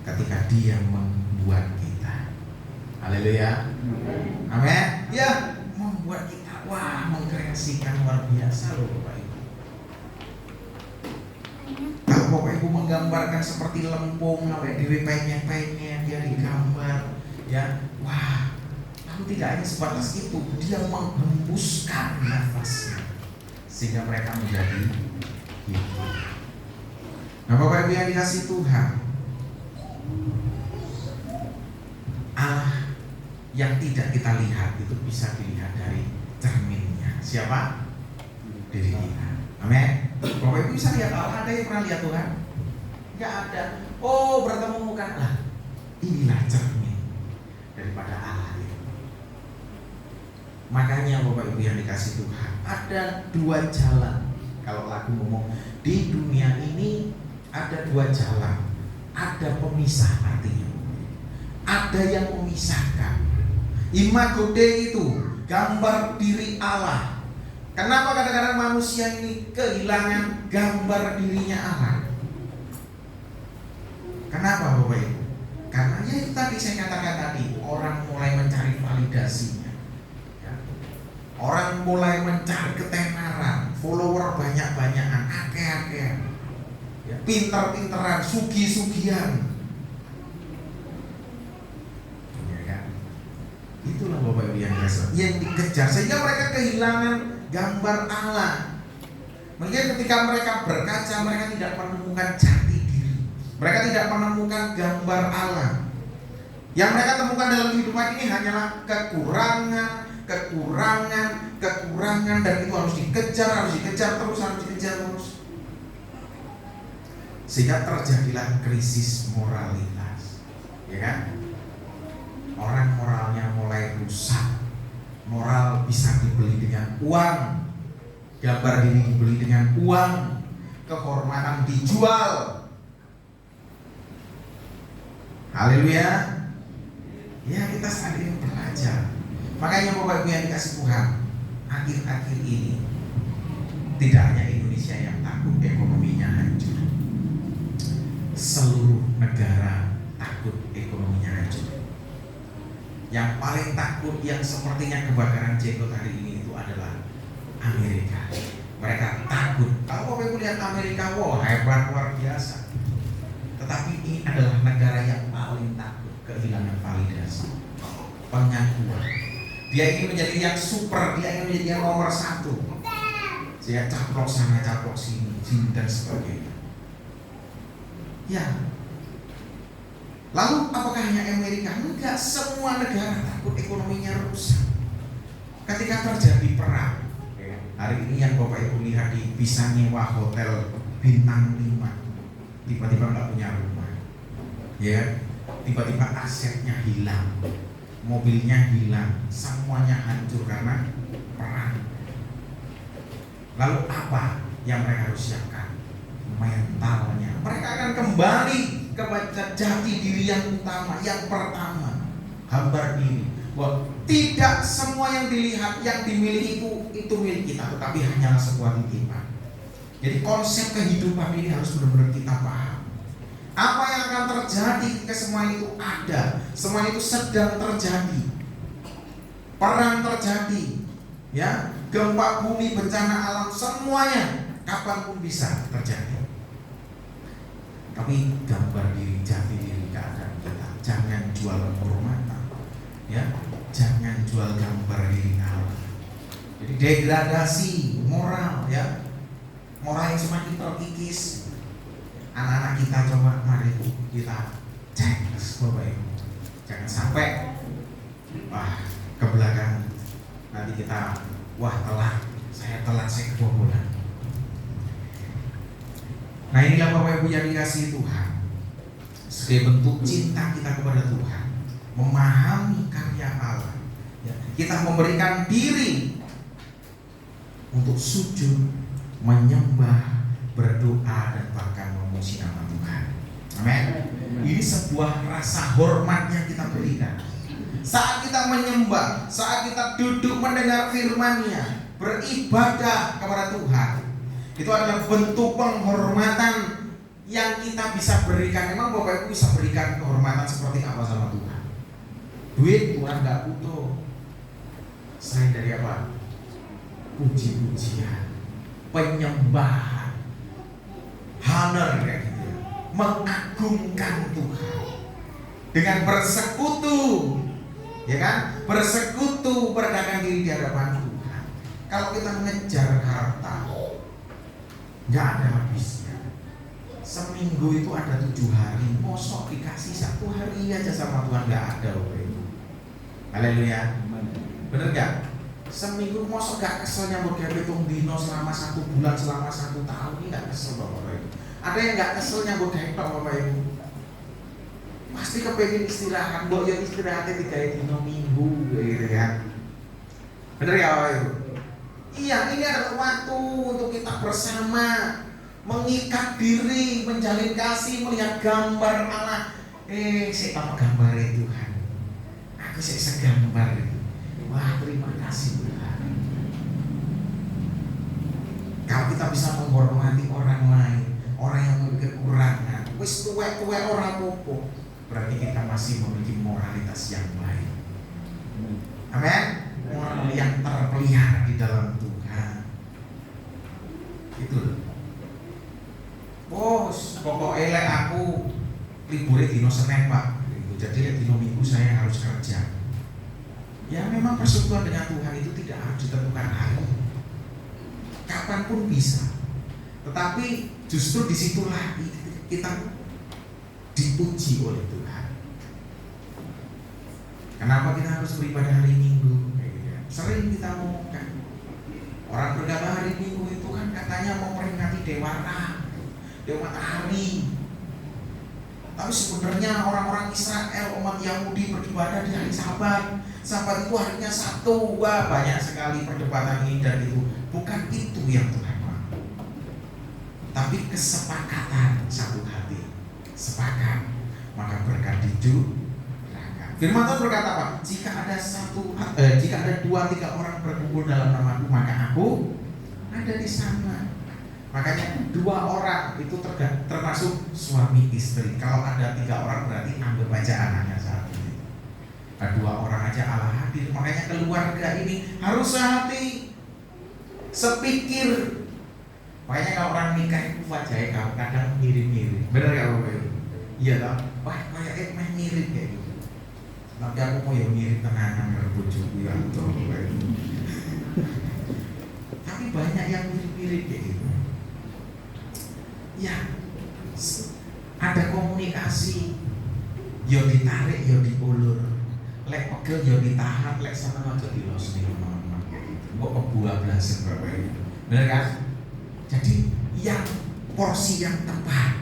Ketika Dia membuat kita, haleluya, amin. Ya, membuat kita, wah, mengkreasikan luar biasa loh Bapak Ibu. Kalau Bapak Ibu menggambarkan seperti lempung, awet dhewe penyek-penyek, dia digambar, ya, wah. Lalu tidak hanya sebatas itu, dia menghembuskan nafasnya sehingga mereka menjadi hidup. Nah Bapak Ibu yang dikasih Tuhan, Allah yang tidak kita lihat itu bisa dilihat dari cerminnya. Siapa? Diri kita. Amin. Bapak Ibu bisa lihat Allah. Ada yang pernah lihat Tuhan? Enggak ada. Oh, bertemu muka lah. Inilah cermin daripada Allah itu. Makanya Bapak Ibu yang dikasih Tuhan, ada dua jalan. Kalau lagu ngomong, di dunia ini ada dua jalan. Ada pemisah artinya. Ada yang memisahkan. Imago Dei itu gambar diri Allah. Kenapa kadang-kadang manusia ini kehilangan gambar dirinya Allah? Kenapa Bapak Ibu? Karena ya itu tadi saya katakan tadi, orang mulai mencari validasinya, ya. Orang mulai mencari ketenaran, follower banyak-banyakan, akeh-akehan, ya. Pinter-pinteran, sugi-sugian, ya kan? Itulah Bapak Ibu yang dikejar, sehingga mereka kehilangan gambar Allah. Mungkin ketika mereka berkaca, mereka tidak menemukan jati diri. Mereka tidak menemukan gambar Allah. Yang mereka temukan dalam kehidupan ini hanyalah kekurangan, dan itu harus dikejar terus. Sehingga terjadilah krisis moralitas, ya kan? Orang moralnya mulai rusak. Moral bisa dibeli dengan uang, gambar diri dibeli dengan uang, kehormatan dijual. Haleluya. Ya, kita saat ini belajar. Makanya Bapak Ibu yang dikasih Tuhan, akhir-akhir ini tidak hanya Indonesia yang takut ekonominya hancur, seluruh negara takut ekonominya hancur. Yang paling takut, yang sepertinya kebakaran jenggot hari ini itu adalah Amerika. Mereka takut. Kalau Bapak Ibu lihat Amerika, wah hebat luar biasa. Tetapi ini adalah negara yang paling takut kehilangan validasi, pengakuan. Dia ingin menjadi yang super, dia ingin menjadi yang nomor satu. Saya caplok sana, caplok sini, dan sebagainya. Ya. Lalu apakah hanya Amerika? Enggak, semua negara takut ekonominya rusak. Ketika terjadi perang, hari ini yang Bapak Ibu lihat bisa nyewa hotel bintang 5, tiba-tiba nggak punya rumah. ya, tiba-tiba asetnya hilang, mobilnya hilang, semuanya hancur karena perang. Lalu apa yang mereka harus siapkan? Mentalnya. Mereka akan kembali kepada jati diri yang utama, yang pertama, hambar diri. Bahwa tidak semua yang dilihat, yang dimiliki itu milik kita, tetapi hanyalah sebuah titipan. Jadi konsep kehidupan ini harus benar-benar kita paham. Apa yang akan terjadi ketika semua itu ada, semua itu sedang terjadi. Perang terjadi, ya, gempa bumi, bencana alam, semuanya kapanpun bisa terjadi. Tapi gambar diri, jati diri keadaan kita, jangan jual kehormatan, ya, jangan jual gambar diri Allah. Jadi degradasi moral, ya, moral yang semakin terkikis. Anak-anak kita coba mari kita cek, Bapak Ibu, jangan sampai ke belakang nanti kita telat, saya kebobolan. Nah, inilah Bapak Ibu yang dikasihi Tuhan, sebagai bentuk cinta kita kepada Tuhan, memahami karya Allah, ya, kita memberikan diri untuk sujud, menyembah, berdoa, dan bahkan memuji nama Tuhan. Amin. Ini sebuah rasa hormat yang kita berikan saat kita menyembah, saat kita duduk mendengar firman-Nya, beribadah kepada Tuhan. Itu adalah bentuk penghormatan yang kita bisa berikan. Memang Bapak Ibu bisa berikan kehormatan seperti apa sama Tuhan? Duit Tuhan gak butuh. Selain dari apa? Puji-pujian, penyembahan, honor, kayak gitu, mengagungkan Tuhan dengan bersekutu, ya kan? Bersekutu, berdagang diri di hadapan Tuhan. Kalau kita mengejar harta, nggak ada habisnya. Seminggu itu ada 7 hari, mosok dikasih 1 hari aja sama Tuhan, nggak ada. Haleluya. Bener nggak? Seminggu mosok gak kesel nyambut gawe pitung dino selama 1 bulan, selama 1 tahun, ini gak kesel Bapak Ibu. Ada yang gak kesel nyambut gawe Bapak Ibu. Pasti kepengen istirahat, mbok yo istirahatnya 3 dino minggu gitu kan. Bener ya Bapak Ibu? Iya, ini adalah waktu untuk kita bersama, mengikat diri, menjalin kasih, melihat gambar Allah. Saya tahu gambar Tuhan. Aku segambar itu. Wah, terima kasih Tuhan. Kalau kita bisa menghormati orang lain, orang yang memiliki kekurangan, wis tuwek-tuwek orang popo, berarti kita masih memiliki moralitas yang baik. Amin. Moral yang terpelihara di dalam Tuhan. Itu loh. Bos, pokoknya aku liburnya dino Senin Pak. Jadi dino Minggu saya harus kerja. Ya memang persekutuan dengan Tuhan itu tidak harus ditentukan hari, kapanpun bisa. Tetapi justru disitulah kita dipuji oleh Tuhan. Kenapa kita harus beribadah hari Minggu? Sering kita ngomongkan, orang berkata hari Minggu itu kan katanya memperingati Dewata, Dewa Matahari. Tapi sebenarnya orang-orang Israel, umat Yahudi beribadah di hari Sabat. Sabat itu harinya Sabtu. Wah, banyak sekali perdebatan ini dan itu. Bukan itu yang Tuhan mau. Tapi kesepakatan satu hati. Sepakat, maka berkat hidup. Firman Tuhan berkata apa? Jika ada 2-3 orang berkumpul dalam namaku, maka aku ada di sana. Makanya 2 orang itu termasuk suami istri. Kalau ada 3 orang berarti anggap aja anaknya satu. 2 orang aja Allah hadir. Makanya keluarga ini harus sehati, sepikir. Makanya kalau orang nikah itu wajahnya kadang mirip-mirip. Benar gak Bapak Ibu? Iya toh? Wah kayaknya mirip kayak gitu. Tapi aku mau yang mirip tenanan karo bojoku ya toh Bapak Ibu. Tapi banyak yang mirip-mirip kayak gitu. Ya, ada komunikasi, yo ditarik, yo diulur, lek pegel, yo ditahan, lek sana aja dilos nih teman-teman kayak gitu. Mbok kebablasan Bapak Ibu, bener kan? Jadi yang porsi yang tepat,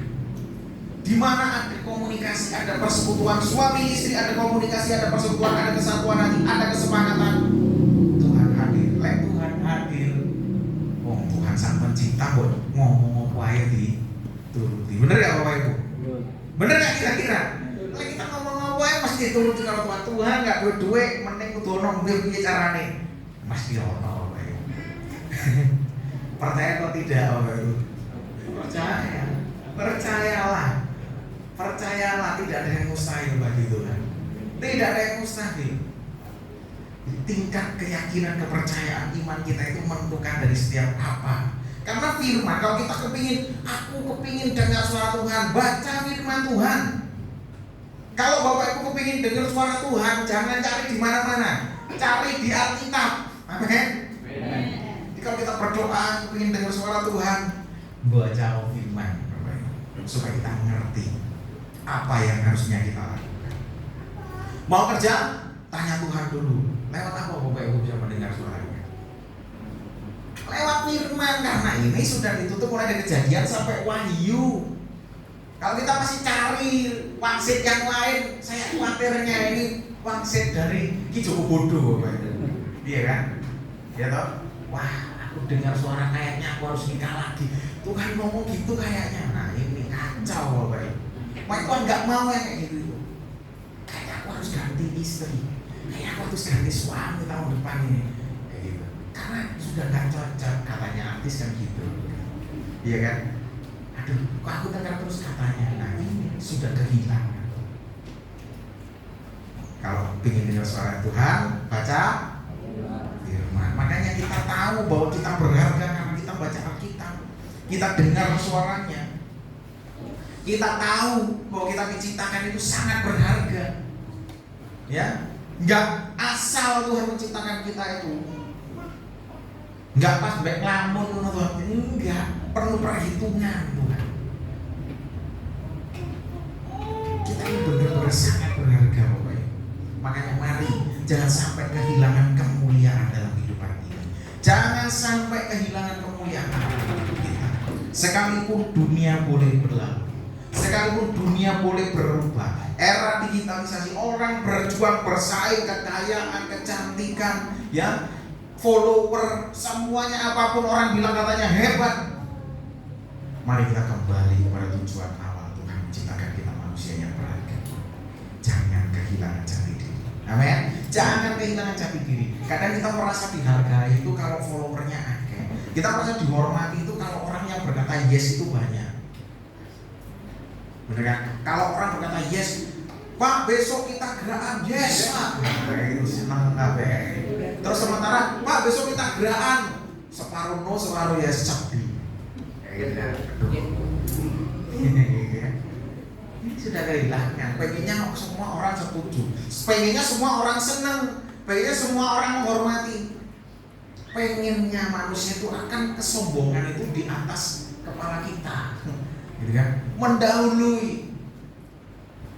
Di mana ada komunikasi, ada persekutuan suami istri, ada komunikasi, ada persekutuan, ada kesatuan hati, ada kesepakatan, Tuhan hadir. Lek Tuhan hadir, oh Tuhan sang pencipta buat ngomong apa aja dituruti. Bener ya Bapak Ibu? Bener gak kira-kira? Lek kita ngomong apa aja mesti dituruti kalau Tuhan nggak duwe mending kudu ono piye carane. Mesti ono Bapak Ibu. Percaya atau tidak Bapak Ibu? Percaya. Percayalah, tidak ada yang mustahil bagi Tuhan. Tidak ada yang mustahil. Tingkat keyakinan, kepercayaan, iman kita itu menentukan dari setiap apa. Karena firman, kalau kita aku kepingin dengar suara Tuhan, baca firman Tuhan. Kalau Bapak Ibu kepingin dengar suara Tuhan, jangan cari di mana-mana, cari di Alkitab. Amin. Jadi kalau kita berdoa, kepingin dengar suara Tuhan, baca firman Bapak Ibu, supaya kita ngerti apa yang harusnya kita lakukan. Mau kerja? Tanya Tuhan dulu. Lewat apa Bapak Ibu bisa mendengar suaranya? Lewat firman, karena ini sudah ditutup mulai dari Kejadian sampai Wahyu. Kalau kita masih cari wangsit yang lain, saya khawatirnya ini wangsit dari Ki Joko Bodo Bapak Ibu. Iya kan? Ya toh? Wah, aku dengar suara kayaknya aku harus nikah lagi. Tuhan ngomong gitu kayaknya. Nah, ini kacau Bapak Ibu. Tuhan nggak mau yang kayak gitu. Kayak aku harus ganti istri, kayak aku harus ganti suami tahun depan ini, kayak gitu. Karena sudah nggak cocok, katanya artis kan gitu. Iya kan? Aduh, kok aku dengar terus katanya. Nah ini sudah kehilangan. Kalau ingin dengar suara Tuhan, baca firman. Makanya kita tahu bahwa kita berharga karena kita baca Alkitab, kita dengar suaranya. Kita tahu bahwa kita diciptakan itu sangat berharga. Ya, nggak asal Tuhan menciptakan kita itu. Nggak pas baik lamun Tuhan, enggak, perlu perhitungan Tuhan. Kita ini benar-benar sangat berharga Bapak Ibu. Makanya mari jangan sampai kehilangan kemuliaan dalam kehidupan ini. Jangan sampai kehilangan kemuliaan dalam hidup kita. Sekalipun dunia boleh berlalu, sekalipun dunia boleh berubah, era digitalisasi, orang berjuang bersaing, kekayaan, kecantikan, ya, follower, semuanya apapun orang bilang katanya hebat. Mari kita kembali kepada tujuan awal Tuhan menciptakan kita manusia yang berharga. Jangan kehilangan jati diri. Amin. Jangan kehilangan jati diri. Kadang kita merasa dihargai itu kalau followernya akeh. Kita merasa dihormati itu kalau orang yang berkata yes itu banyak. Bener kan? Kalau orang berkata yes, Pak besok kita gerakan, yes Pak. Nah, itu senang kabeh. Terus sementara Pak besok kita gerakan, separuh no separuh yes sepi. Ini sudah kehilangan. Pengennya semua orang setuju, pengennya semua orang senang, pengennya semua orang menghormati. Pengennya manusia itu akan kesombongan itu di atas kepala kita, gitu kan? Mendahului.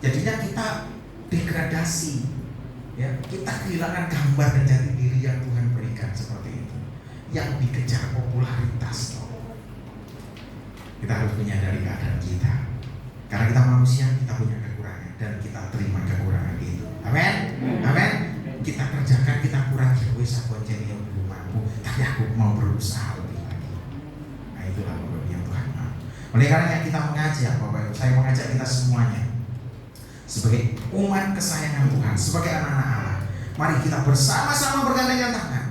Jadinya kita degradasi, ya. Kita kehilangan gambar dan jati diri yang Tuhan berikan seperti itu, yang dikejar popularitas. Kita harus menyadari keadaan kita. Karena kita manusia, kita punya kekurangan dan kita terima kekurangan itu. Amin. Amin. Kita kerjakan, kita kurang jauh, aku jadi yang belum mampu, tapi aku mau berusaha lebih lagi. Nah itulah Bapak yang Tuhan mau. Oleh karena kita mengajak Bapak Ibu, saya mengajak kita semuanya sebagai umat kesayangan Tuhan, sebagai anak-anak Allah, mari kita bersama-sama bergandengan tangan,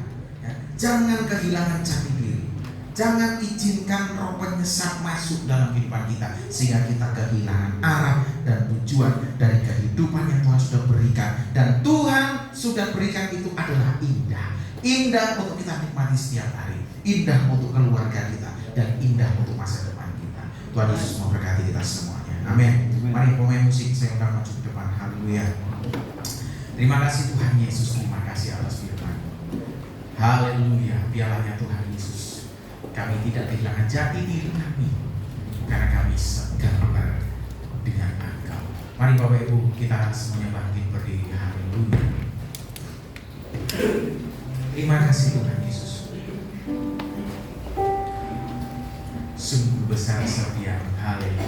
ya. Jangan kehilangan jati diri, jangan izinkan roh penyesat masuk dalam kehidupan kita sehingga kita kehilangan arah dan tujuan dari kehidupan yang Tuhan sudah berikan. Dan Tuhan sudah berikan itu adalah indah untuk kita nikmati setiap hari, indah untuk keluarga kita, dan indah untuk masa depan kita. Tuhan Yesus memberkati kita semuanya. Amin. Mari pemain musik saya undang maju ke depan. Haleluya. Terima kasih Tuhan Yesus, terima kasih atas firman. Haleluya. Biarlah Tuhan Yesus, kami tidak kehilangan jati diri kami karena kami segambar dengan Engkau. Mari Bapak Ibu kita semuanya bangkit berdiri. Haleluya. Terima kasih Tuhan Yesus. Sungguh besar setia. Haleluya.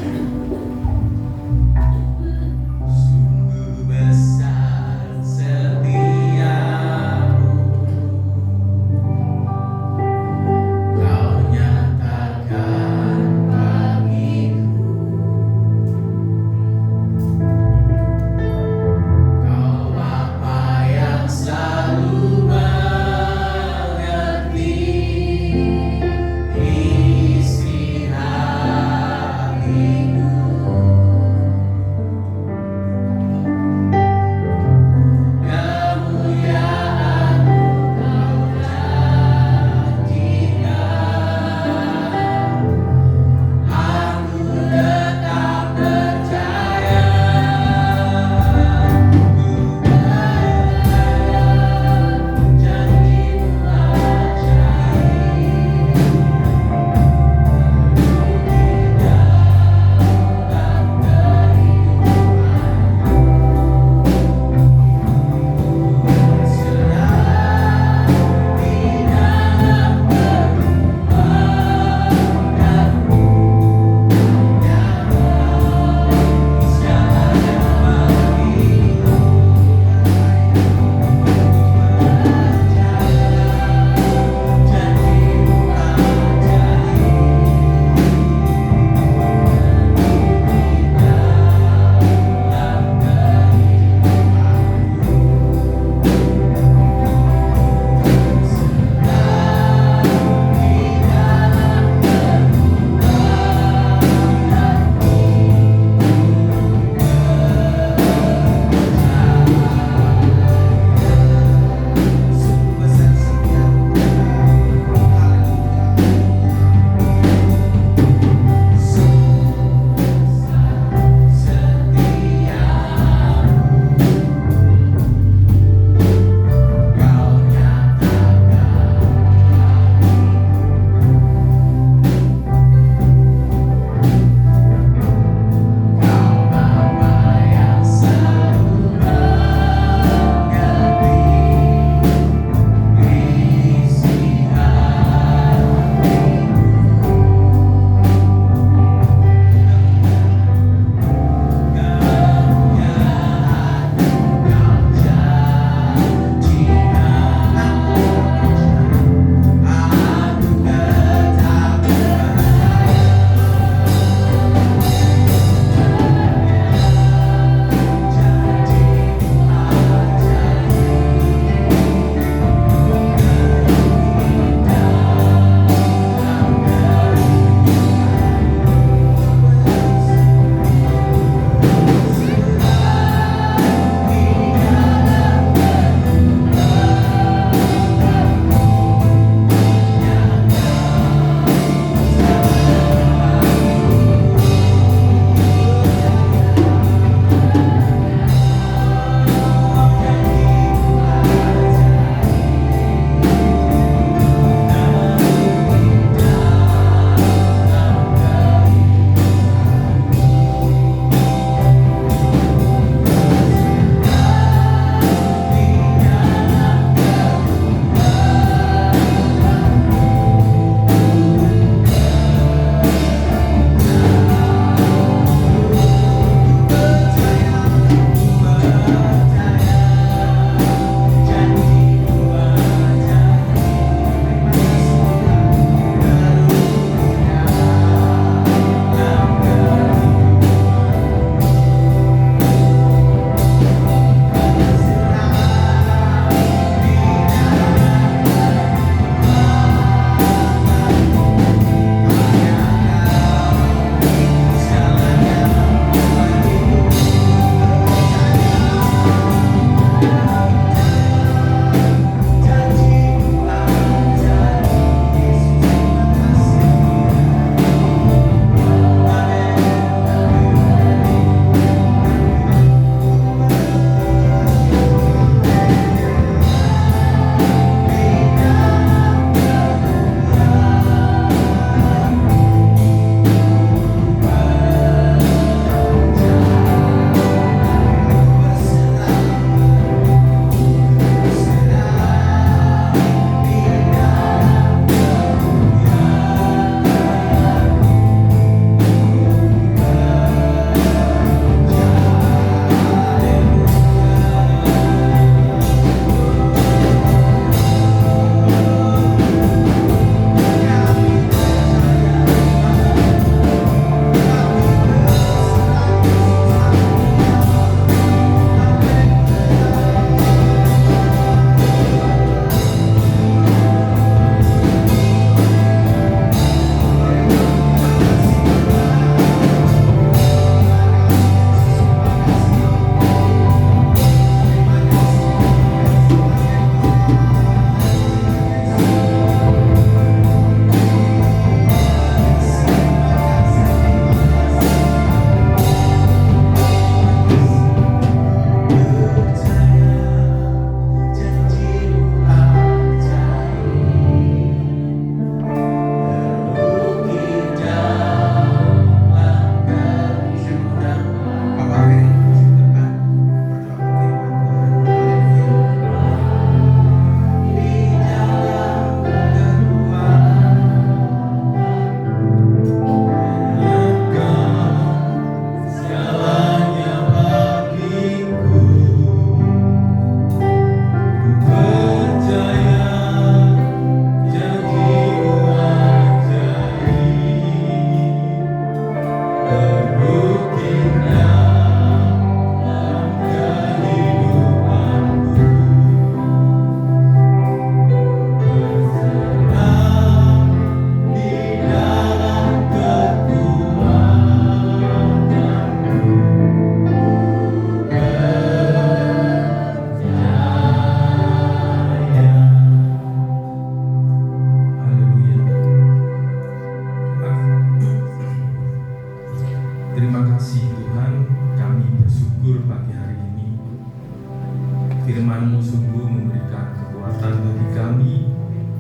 firman-Mu sungguh memberikan kekuatan bagi kami,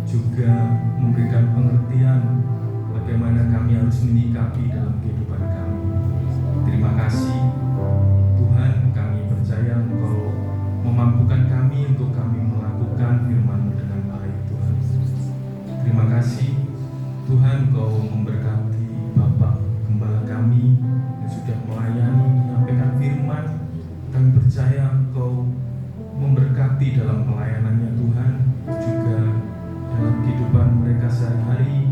juga memberikan pengertian bagaimana kami harus menyikapi dalam kehidupan kami. Terima kasih Tuhan, kami percaya Engkau memampukan kami untuk kami melakukan firman-Mu dengan baik Tuhan. Terima kasih Tuhan, Engkau memberkati Bapak Gembala kami yang sudah melayani, menyampaikan firman. Kami percaya Engkau memberkati dalam pelayanannya Tuhan, juga dalam kehidupan mereka sehari-hari.